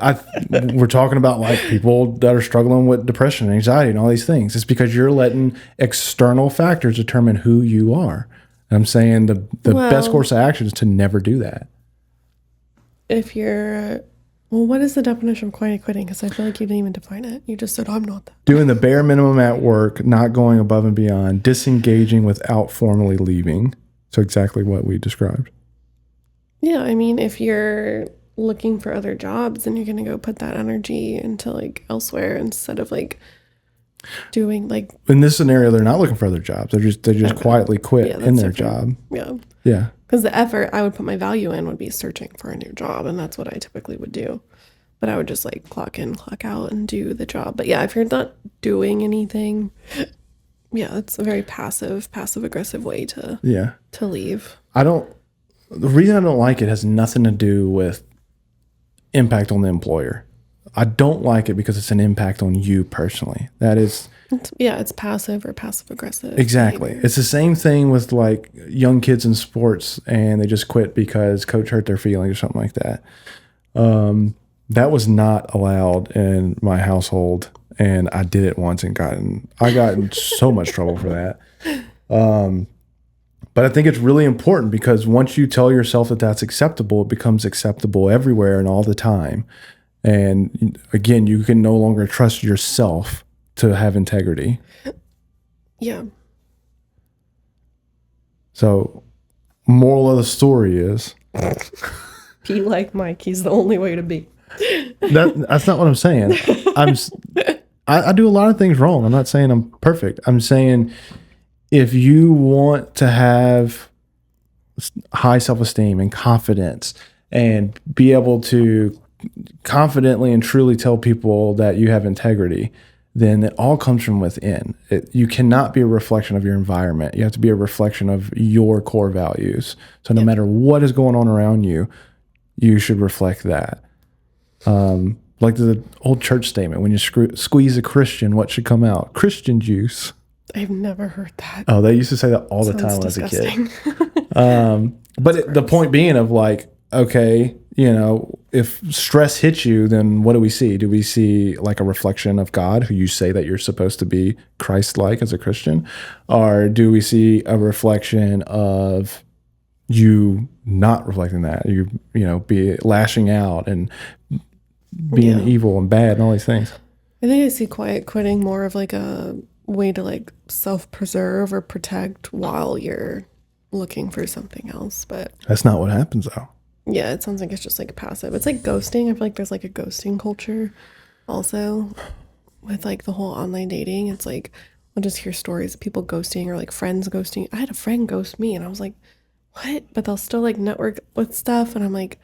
we're talking about like people that are struggling with depression and anxiety and all these things. It's because you're letting external factors determine who you are. And I'm saying the best course of action is to never do that. If you're, what is the definition of quiet quitting? Because I feel like you didn't even define it. You just said, I'm not that. Doing the bare minimum at work, not going above and beyond, disengaging without formally leaving. So exactly what we described. Yeah, I mean, if you're looking for other jobs, then you're going to go put that energy into like elsewhere instead of like doing like. In this scenario, they're not looking for other jobs. They just quietly quit in their job. Yeah. Yeah. Because the effort I would put my value in would be searching for a new job, and that's what I typically would do. But I would just like clock in, clock out, and do the job. But yeah, if you're not doing anything, yeah, it's a very passive aggressive way to leave. The reason I don't like it has nothing to do with impact on the employer. I don't like it because it's an impact on you personally. That is... It's passive or passive aggressive. Exactly. behavior. It's the same thing with like young kids in sports and they just quit because coach hurt their feelings or something like that. That was not allowed in my household, and I did it once and I got in so much trouble for that. But I think it's really important because once you tell yourself that that's acceptable, it becomes acceptable everywhere and all the time. And again, you can no longer trust yourself to have integrity. Yeah. So, moral of the story is... Be like Mike. He's the only way to be. That's not what I'm saying. I do a lot of things wrong. I'm not saying I'm perfect. I'm saying if you want to have high self-esteem and confidence and be able to confidently and truly tell people that you have integrity, then it all comes from within. You cannot be a reflection of your environment. You have to be a reflection of your core values. So no matter what is going on around you, you should reflect that. Like the old church statement, when you squeeze a Christian, what should come out? Christian juice. I've never heard that. Oh, they used to say that all the time when I was a kid. But the point being of like, okay, if stress hits you, then what do we see? Do we see like a reflection of God, who you say that you're supposed to be Christ-like as a Christian? Or do we see a reflection of you not reflecting that? You be lashing out and being evil and bad and all these things. I think I see quiet quitting more of like a way to like self-preserve or protect while you're looking for something else. But that's not what happens though. Yeah, it sounds like it's just like passive. It's like ghosting. I feel like there's like a ghosting culture also with like the whole online dating. It's like I'll just hear stories of people ghosting or like friends ghosting. I had a friend ghost me and I was like, what? But they'll still like network with stuff. And I'm like,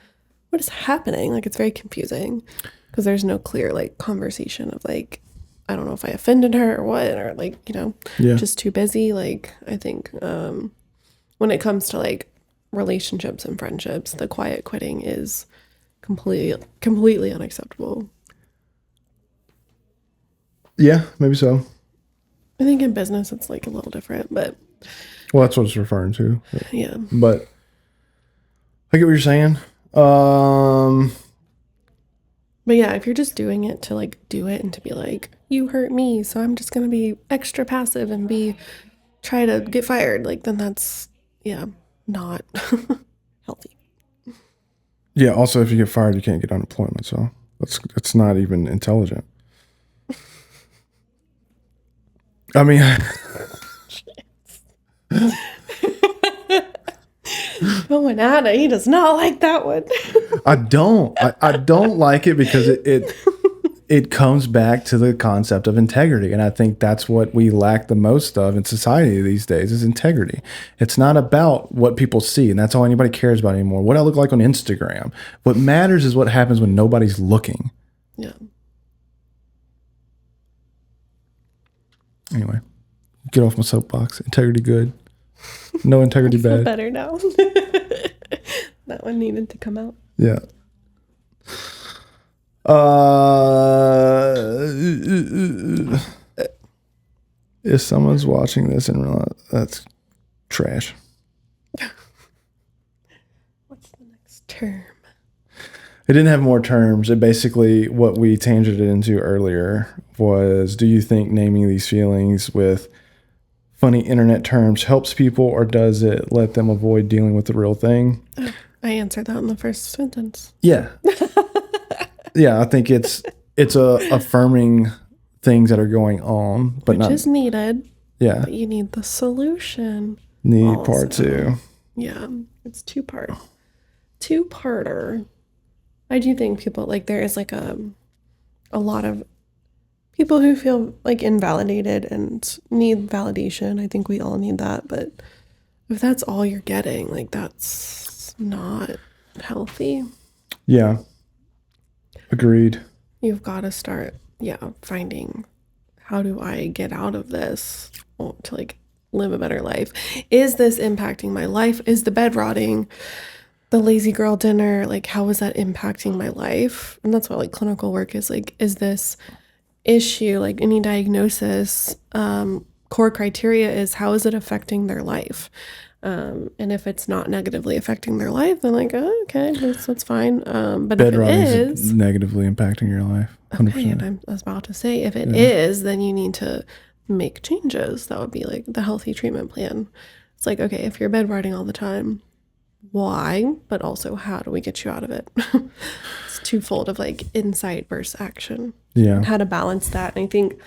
what is happening? Like, it's very confusing because there's no clear like conversation of like, I don't know if I offended her or what, or like, just too busy. Like, I think when it comes to like relationships and friendships, the quiet quitting is completely unacceptable. Yeah, maybe so. I think in business it's like a little different, but Well, that's what it's referring to. yeah. But I get what you're saying. But yeah, if you're just doing it to like do it and to be like, you hurt me, so I'm just gonna be extra passive and try to get fired, like then that's not healthy. Yeah. Also, if you get fired, you can't get unemployment. So it's not even intelligent. I mean, Going at it, he does not like that one. I don't. I don't like it because it comes back to the concept of integrity, and I think that's what we lack the most of in society these days is integrity. It's not about what people see, and that's all anybody cares about anymore. What I look like on Instagram. What matters is what happens when nobody's looking. Yeah. Anyway, get off my soapbox. Integrity good. No integrity I feel bad. better now. That one needed to come out. Yeah. If someone's watching this and realize that's trash. What's the next term? It didn't have more terms. It basically, what we tangented into earlier was, do you think naming these feelings with funny internet terms helps people, or does it let them avoid dealing with the real thing? I answered that in the first sentence. Yeah. Yeah, I think it's affirming things that are going on, but Which is needed. Yeah. But you need the solution. Need also. part two. Yeah. It's two-parter. I do think people, like, there is like a lot of people who feel like invalidated and need validation. I think we all need that. But if that's all you're getting, like, that's not healthy. Yeah. Agreed. You've got to start, finding, how do I get out of this to like live a better life? Is this impacting my life? Is the bed rotting, the lazy girl dinner, like how is that impacting my life? And that's what like clinical work is like, is this issue, like any diagnosis, core criteria is how is it affecting their life? And if it's not negatively affecting their life, then like, oh, okay, that's fine. But Bed if it is negatively impacting your life. 100%. Okay, and I was about to say, if it is, then you need to make changes. That would be like the healthy treatment plan. It's like, okay, if you're bedriding all the time, why? But also, how do we get you out of it? It's twofold of like insight versus action. Yeah. And how to balance that. And I think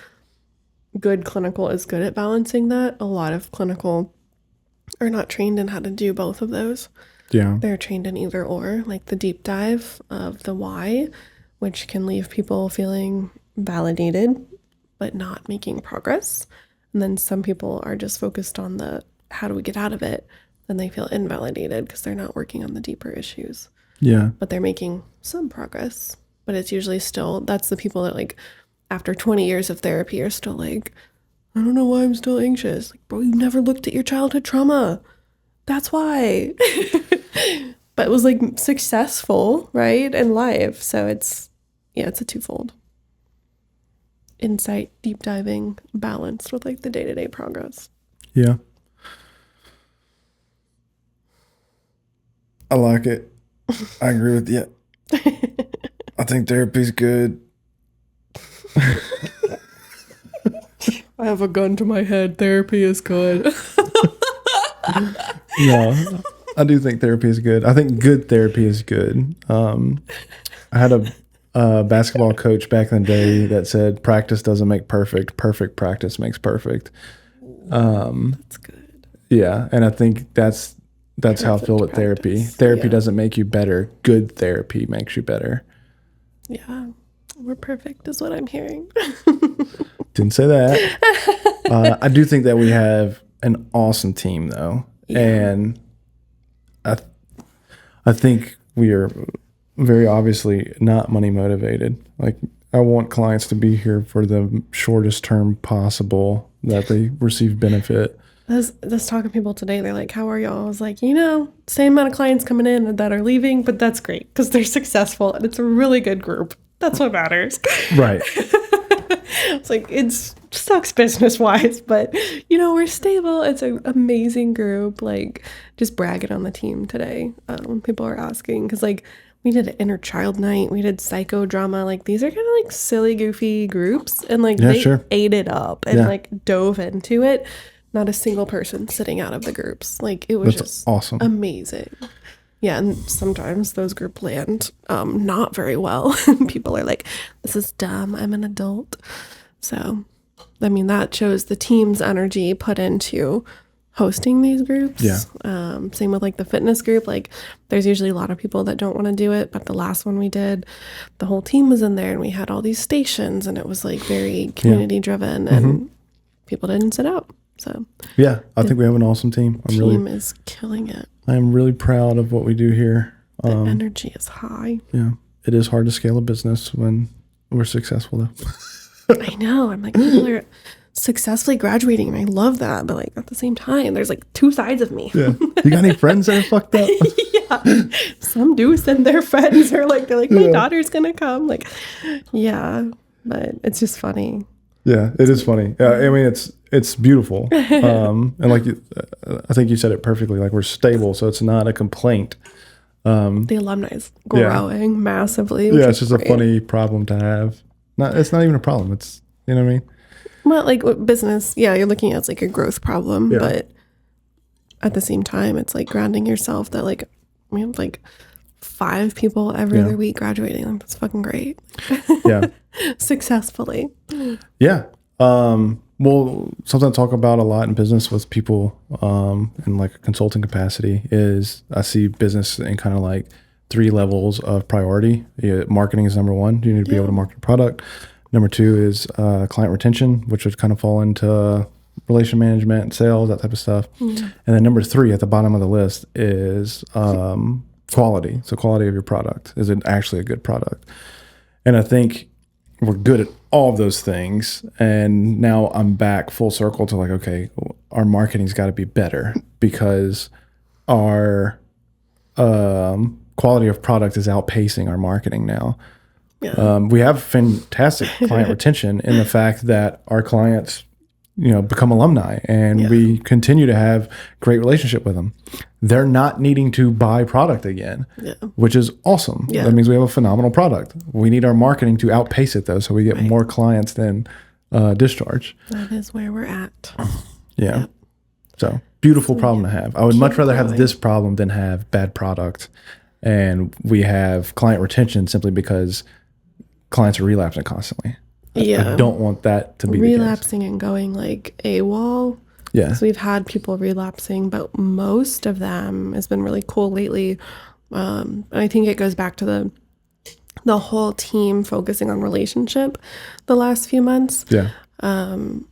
good clinical is good at balancing that. A lot of clinical are not trained in how to do both of those. Yeah. They're trained in either or, like the deep dive of the why, which can leave people feeling validated but not making progress. And then some people are just focused on the how do we get out of it, and they feel invalidated because they're not working on the deeper issues. Yeah. But they're making some progress. But it's usually still, that's the people that like after 20 years of therapy are still like, I don't know why I'm still anxious. Like, bro, you never looked at your childhood trauma. That's why. But it was like successful, right? In life. So it's a twofold. Insight, deep diving, balanced with like the day-to-day progress. Yeah. I like it. I agree with you. I think therapy's good. I have a gun to my head. Therapy is good. No, I do think therapy is good. I think good therapy is good. I had a basketball coach back in the day that said practice doesn't make perfect. Perfect practice makes perfect. That's good. Yeah, and I think that's how I feel with therapy. Practice. Therapy doesn't make you better. Good therapy makes you better. Yeah. We're perfect is what I'm hearing. Didn't say that. I do think that we have an awesome team though. Yeah. And I think we are very obviously not money motivated. Like I want clients to be here for the shortest term possible that they receive benefit. I was talking to people today. They're like, how are y'all? I was like, same amount of clients coming in that are leaving, but that's great because they're successful and it's a really good group. That's what matters. Right. It's like, it sucks business wise, but we're stable. It's an amazing group. Like, just bragging on the team today. When people are asking, because like we did an inner child night, we did psychodrama. Like, these are kind of like silly, goofy groups, and like they ate it up and like dove into it. Not a single person sitting out of the groups. Like, it was just awesome, amazing. Yeah, and sometimes those group land not very well. People are like, this is dumb, I'm an adult. So, I mean, that shows the team's energy put into hosting these groups. Yeah. Same with like the fitness group. Like, there's usually a lot of people that don't want to do it, but the last one we did, the whole team was in there and we had all these stations and it was like very community driven and people didn't sit out. So yeah, I think we have an awesome team. Team is killing it. I am really proud of what we do here. The energy is high. Yeah, it is hard to scale a business when we're successful, though. I know. I'm like, people are successfully graduating, and I love that. But like at the same time, there's like two sides of me. Yeah. You got any friends that are fucked up? Yeah. Some do send their friends, or like they're like, my daughter's gonna come. Like, yeah, but it's just funny. Yeah, it is funny. Yeah, I mean, it's beautiful. And like, I think you said it perfectly. Like, we're stable, so it's not a complaint. The alumni is growing massively. Yeah, it's just a funny problem to have. It's not even a problem. It's, you know what I mean? Well, like with business, yeah, you're looking at it's like a growth problem, but at the same time, it's like grounding yourself that like we have like 5 people every other week graduating. Like, that's fucking great. Yeah. Successfully. Yeah. Well, something I talk about a lot in business with people in like a consulting capacity is I see business in kind of like 3 levels of priority. Marketing is number 1. You need to be able to market a product. Number 2 is client retention, which would kind of fall into relation management, sales, that type of stuff. And then number 3 at the bottom of the list is quality. So quality of your product. Is it actually a good product? And I think we're good at all of those things. And now I'm back full circle to like, okay, our marketing's got to be better because our quality of product is outpacing our marketing now. Yeah. We have fantastic client retention in the fact that our clients, become alumni and we continue to have great relationship with them. They're not needing to buy product again, which is awesome. Yeah. That means we have a phenomenal product. We need our marketing to outpace it though, so we get more clients than discharge. That is where we're at. Yeah. Yep. So beautiful problem to have. I would much rather have this problem than have bad product. And we have client retention simply because clients are relapsing constantly. Yeah. I don't want that to be relapsing and going like AWOL. Yeah. So we've had people relapsing, but most of them has been really cool lately. I think it goes back to the whole team focusing on relationship the last few months. Yeah. 90%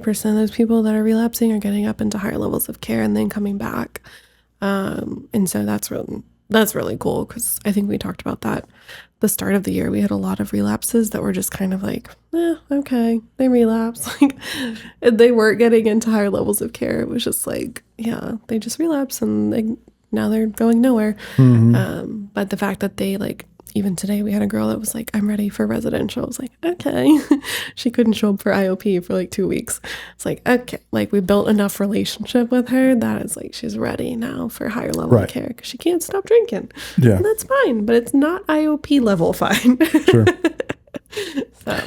of those people that are relapsing are getting up into higher levels of care and then coming back. And so that's really cool because I think we talked about that the start of the year. We had a lot of relapses that were just kind of like, okay, they relapse. Like, they weren't getting into higher levels of care. It was just like, yeah, they just relapse and now they're going nowhere. Mm-hmm. But the fact that they like, even today we had a girl that was like, I'm ready for residential. I was like, okay. She couldn't show up for IOP for like 2 weeks. It's like, okay, like we built enough relationship with her that it's like she's ready now for higher level of care because she can't stop drinking. Yeah. And that's fine, but it's not IOP level fine. Sure. So.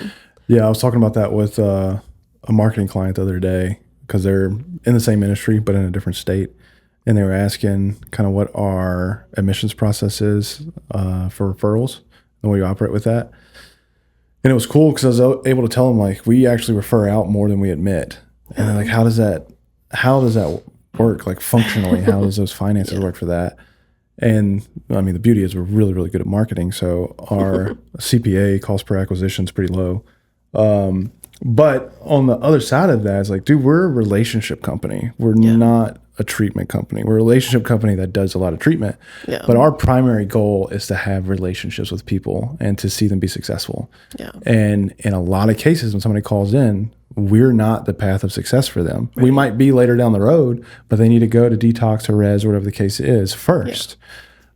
Yeah, I was talking about that with a marketing client the other day because they're in the same industry but in a different state. And they were asking kind of what our admissions process is for referrals and we operate with that. And it was cool because I was able to tell them like we actually refer out more than we admit. And they're like, how does that work? Like functionally, how does those finances work for that? And I mean, the beauty is we're really, really good at marketing. So our CPA, cost per acquisition, is pretty low. But on the other side of that, it's like, dude, we're a relationship company. We're not a treatment company. We're a relationship company that does a lot of treatment. Yeah. But our primary goal is to have relationships with people and to see them be successful. Yeah. And in a lot of cases, when somebody calls in, we're not the path of success for them. Right. We might be later down the road, but they need to go to detox or res or whatever the case is first.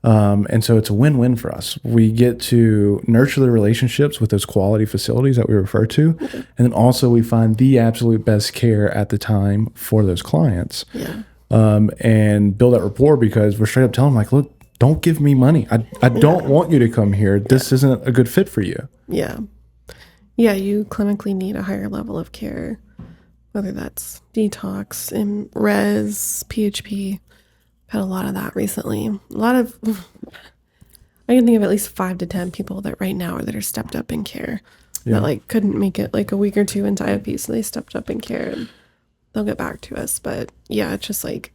And so it's a win-win for us. We get to nurture the relationships with those quality facilities that we refer to. And then also we find the absolute best care at the time for those clients. Yeah. And build that rapport, because we're straight up telling them, like, look, don't give me money. I don't want you to come here. This isn't a good fit for you. Yeah. Yeah, you clinically need a higher level of care, whether that's detox, res, PHP. Had a lot of that recently. A lot of, I can think of at least 5 to 10 people that right now that are stepped up in care that like couldn't make it like a week or two into IOP, so they stepped up in care and they'll get back to us. But yeah, it's just like,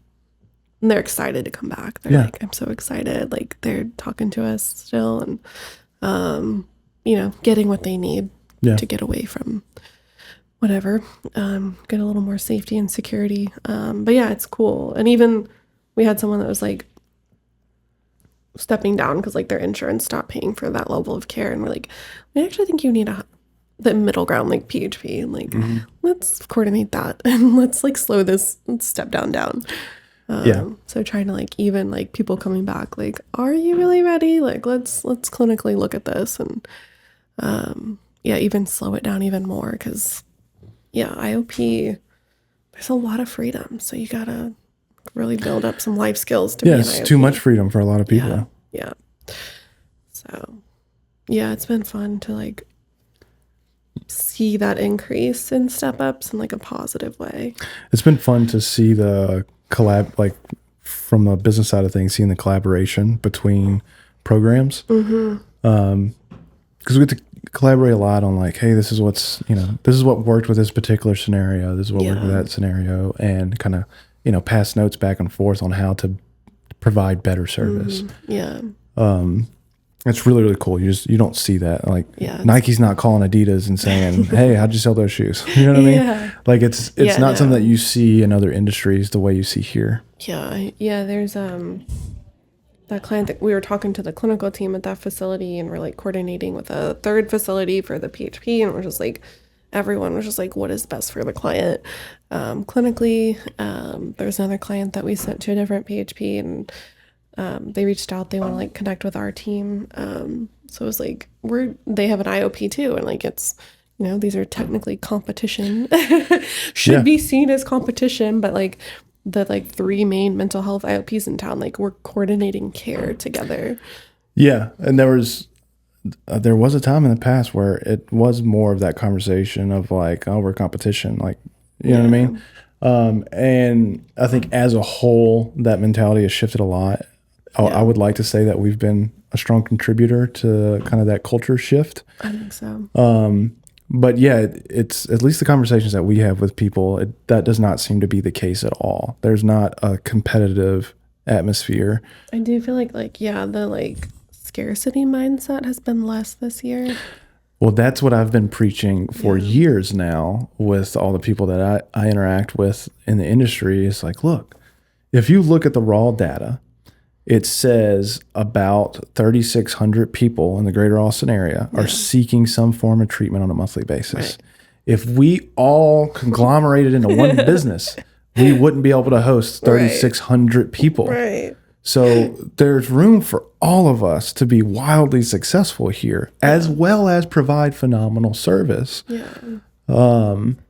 they're excited to come back. They're like, I'm so excited. Like they're talking to us still and, you know, getting what they need to get away from whatever, get a little more safety and security. But yeah, it's cool. And even we had someone that was like stepping down because like their insurance stopped paying for that level of care. And we're like, we actually think you need the middle ground, like PHP, and like, let's coordinate that and let's like slow this step down. So trying to like, even like people coming back, like, are you really ready? Like, let's clinically look at this and, even slow it down even more. Cause IOP, there's a lot of freedom. So you gotta really build up some life skills to be an IOP. It's too much freedom for a lot of people. Yeah. So it's been fun to like see that increase in step ups in like a positive way. It's been fun to see the collab, like from a business side of things, seeing the collaboration between programs. Because we get to collaborate a lot on like, hey, this is what worked with this particular scenario. This is what worked with that scenario, and kind of, pass notes back and forth on how to provide better service. It's really, really cool. You don't see that. Like Nike's not calling Adidas and saying, hey, how'd you sell those shoes? You know what I mean? Like it's not something that you see in other industries the way you see here. There's that client that we were talking to the clinical team at that facility, and we're like coordinating with a third facility for the PHP, and we're just like, everyone was just like, what is best for the client? Clinically, there's another client that we sent to a different PHP, and they reached out, they want to like connect with our team. So it was like, they have an IOP too. And like, it's, these are technically competition, should be seen as competition, but like the like 3 main mental health IOPs in town, like we're coordinating care together. Yeah. And there was a time in the past where it was more of that conversation of like, oh, we're competition. Like, you know what I mean? And I think as a whole, that mentality has shifted a lot. I would like to say that we've been a strong contributor to kind of that culture shift. I think so. But yeah, it's at least the conversations that we have with people, that does not seem to be the case at all. There's not a competitive atmosphere. I do feel like the like scarcity mindset has been less this year. Well, that's what I've been preaching for years now with all the people that I interact with in the industry. It's like, look, if you look at the raw data, it says about 3,600 people in the greater Austin area are seeking some form of treatment on a monthly basis. Right. If we all conglomerated into one business, we wouldn't be able to host 3,600 people. Right. So there's room for all of us to be wildly successful here, as well as provide phenomenal service. Yeah.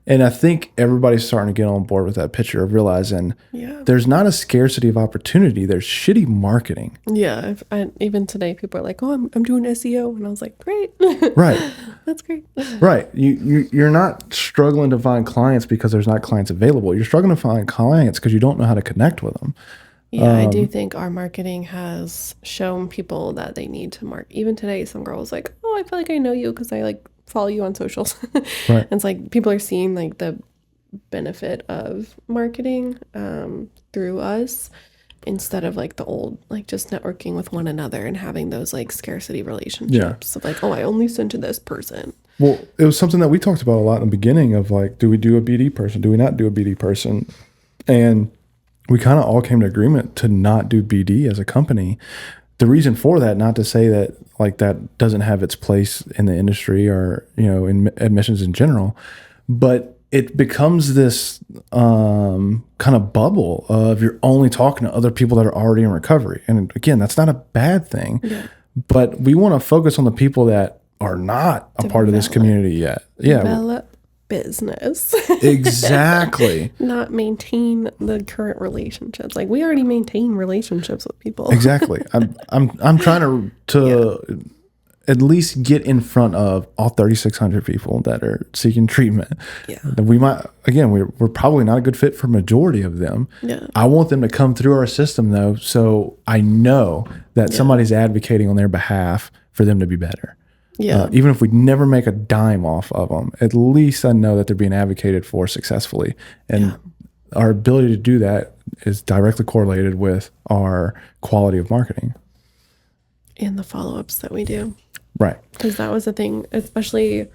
And I think everybody's starting to get on board with that picture of realizing there's not a scarcity of opportunity. There's shitty marketing. Yeah. Even today, people are like, oh, I'm doing SEO. And I was like, great. Right. That's great. Right. You're not struggling to find clients because there's not clients available. You're struggling to find clients because you don't know how to connect with them. Yeah, I do think our marketing has shown people that they need to market. Even today, some girl was like, oh, I feel like I know you because I like follow you on socials. Right. And it's like people are seeing like the benefit of marketing through us instead of like the old, like just networking with one another and having those like scarcity relationships of like, oh, I only send to this person. Well, it was something that we talked about a lot in the beginning of like, do we do a BD person? Do we not do a BD person? And we kind of all came to agreement to not do BD as a company. The reason for that, not to say that like that doesn't have its place in the industry or, in admissions in general, but it becomes this kind of bubble of you're only talking to other people that are already in recovery. And again, that's not a bad thing, but we want to focus on the people that are not a part of this community yet. Yeah. Develop business. Exactly. Not maintain the current relationships. Like we already maintain relationships with people. Exactly. I'm trying to at least get in front of all 3,600 people that are seeking treatment. Yeah. We might, again, we're probably not a good fit for majority of them. Yeah. I want them to come through our system though, so I know that somebody's advocating on their behalf for them to be better. Yeah. Even if we never make a dime off of them, at least I know that they're being advocated for successfully. And our ability to do that is directly correlated with our quality of marketing. And the follow-ups that we do. Right. Because that was the thing, especially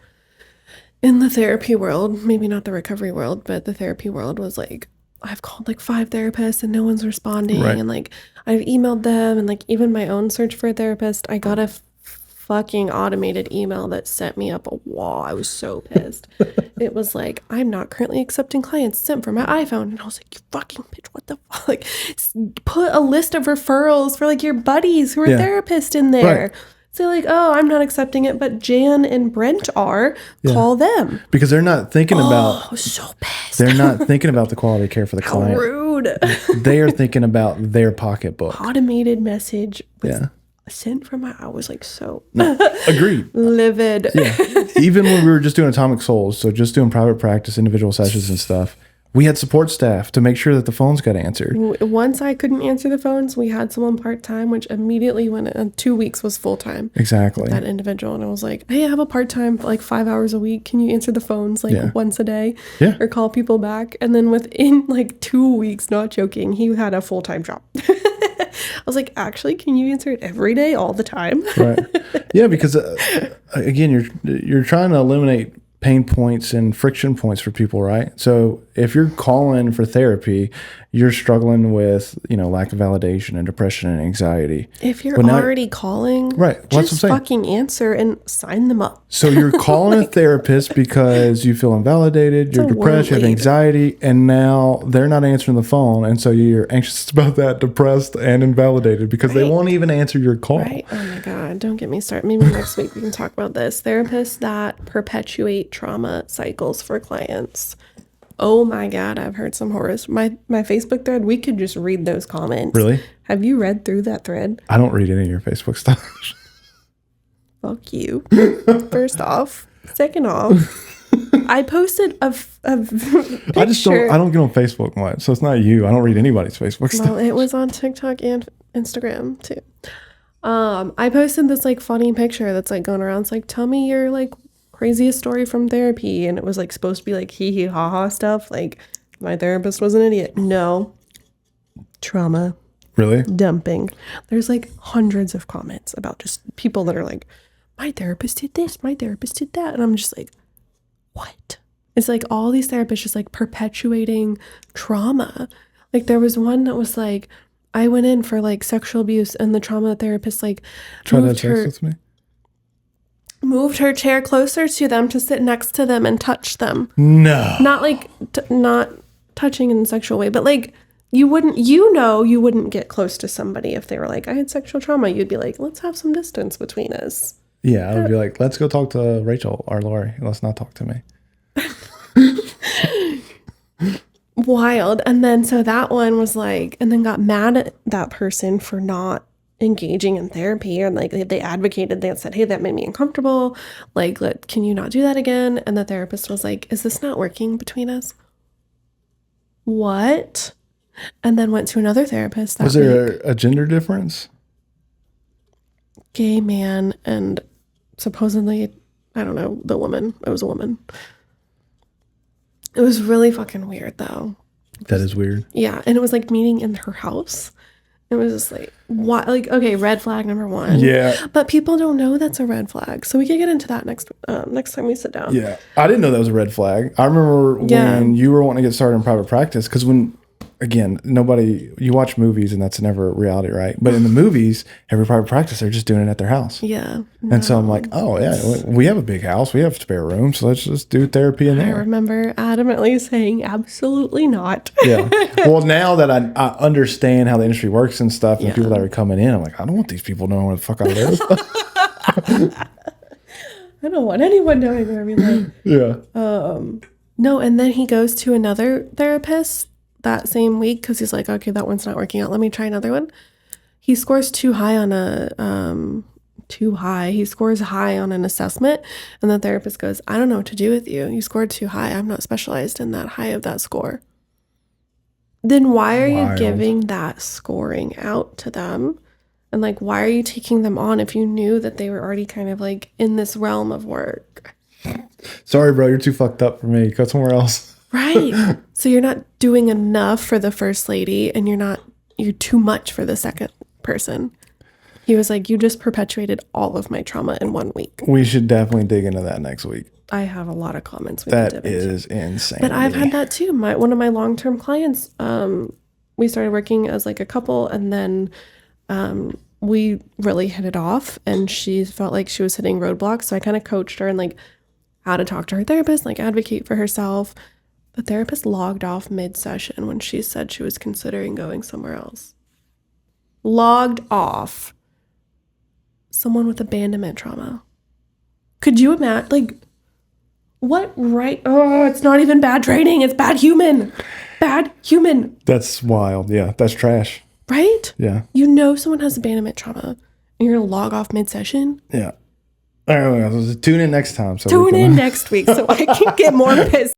in the therapy world, maybe not the recovery world, but the therapy world was like, I've called like 5 therapists and no one's responding. Right. And like, I've emailed them and like even my own search for a therapist, I got a fucking automated email that set me up a wall. I was so pissed. It was like, I'm not currently accepting clients sent from my iPhone. And I was like, you fucking bitch, what the fuck? Like, put a list of referrals for like your buddies who are therapists in there. Right. So like, oh, I'm not accepting it, but Jan and Brent are. Call them. Because they're not thinking about. I was so pissed. They're not thinking about the quality of care for the How client. rude. They are thinking about their pocketbook. Automated message was sent from my. I was like so Agreed. livid. Yeah. Even when we were just doing Atomic Souls, so just doing private practice, individual sessions and stuff, we had support staff to make sure that the phones got answered. Once I couldn't answer the phones, we had someone part-time, which immediately went in 2 weeks was full-time. Exactly. That individual. And I was like, hey, I have a part-time for like 5 hours a week. Can you answer the phones like once a day? Yeah. Or call people back? And then within like 2 weeks, not joking, he had a full-time job. I was like, actually, can you answer it every day, all the time? Right. Yeah, because again, you're trying to eliminate pain points and friction points for people, right? So if you're calling for therapy, you're struggling with, lack of validation and depression and anxiety. If you're already calling, right, just fucking answer and sign them up. So you're calling a therapist because you feel invalidated, you're depressed, you have anxiety, and now they're not answering the phone, and so you're anxious about that, depressed and invalidated because they won't even answer your call. Right. Oh my God, don't get me started. Maybe next week we can talk about this. Therapists that perpetuate trauma cycles for clients. Oh my God, I've heard some horrors. My Facebook thread, we could just read those comments. Really? Have you read through that thread? I don't read any of your Facebook stuff. Fuck you. First off. Second off, I posted a picture. I don't get on Facebook much, so it's not you. I don't read anybody's Facebook stuff. Well, it was on TikTok and Instagram too. I posted this like funny picture that's like going around. It's like, tell me your like craziest story from therapy, and it was like supposed to be like hee hee ha ha stuff, like my therapist was an idiot. No. Trauma. Really? Dumping. There's like hundreds of comments about just people that are like, my therapist did this, my therapist did that, and I'm just like, what? It's like all these therapists just like perpetuating trauma. Like there was one that was like, I went in for like sexual abuse, and the trauma therapist like try that sex with me. Moved her chair closer to them to sit next to them and touch them. No. Not like, not touching in a sexual way, but like you wouldn't get close to somebody if they were like, I had sexual trauma. You'd be like, let's have some distance between us. Yeah, I would be like, let's go talk to Rachel or Lori. Let's not talk to me. Wild. And then so that one was like, and then got mad at that person for not engaging in therapy, and like they advocated, they said, hey, that made me uncomfortable, like can you not do that again? And the therapist was like, is this not working between us? What? And then went to another therapist that was there a gender difference? Gay man, and supposedly, I don't know, the woman, it was a woman. It was really fucking weird though. That is weird. Yeah. And it was like meeting in her house. It was just like, what? Like, okay, red flag number one. Yeah. But people don't know that's a red flag. So we can get into that next time we sit down. Yeah. I didn't know that was a red flag. I remember when you were wanting to get started in private practice, because when again, you watch movies and that's never reality, right? But in the movies, every private practice, they're just doing it at their house. Yeah. And so I'm like, oh yeah, we have a big house. We have spare room. So let's just do therapy in there. I remember adamantly saying, absolutely not. Yeah. Well, now that I understand how the industry works and stuff and people that are coming in, I'm like, I don't want these people knowing what the fuck I live. I don't want anyone knowing where we live. Yeah. No, and then he goes to another therapist that same week because he's like, okay, that one's not working out. Let me try another one. He scores too high on He scores high on an assessment, and the therapist goes, I don't know what to do with you. You scored too high. I'm not specialized in that high of that score. Then why are you giving that scoring out to them? And like, why are you taking them on if you knew that they were already kind of like in this realm of work? Sorry, bro, you're too fucked up for me. Go somewhere else. Right. So you're not doing enough for the first lady, and you're too much for the second person. He was like, you just perpetuated all of my trauma in 1 week. We should definitely dig into that next week. I have a lot of comments. That is insane. But I've had that too. One of my long-term clients, we started working as like a couple, and then we really hit it off, and she felt like she was hitting roadblocks. So I kind of coached her in like how to talk to her therapist, like advocate for herself. The therapist logged off mid-session when she said she was considering going somewhere else. Logged off. Someone with abandonment trauma. Could you imagine, like, what right? Oh, it's not even bad training. It's bad human. Bad human. That's wild. Yeah, that's trash. Right? Yeah. You know someone has abandonment trauma, and you're going to log off mid-session? Yeah. All right, tune in next time. Tune in next week so I can get more pissed.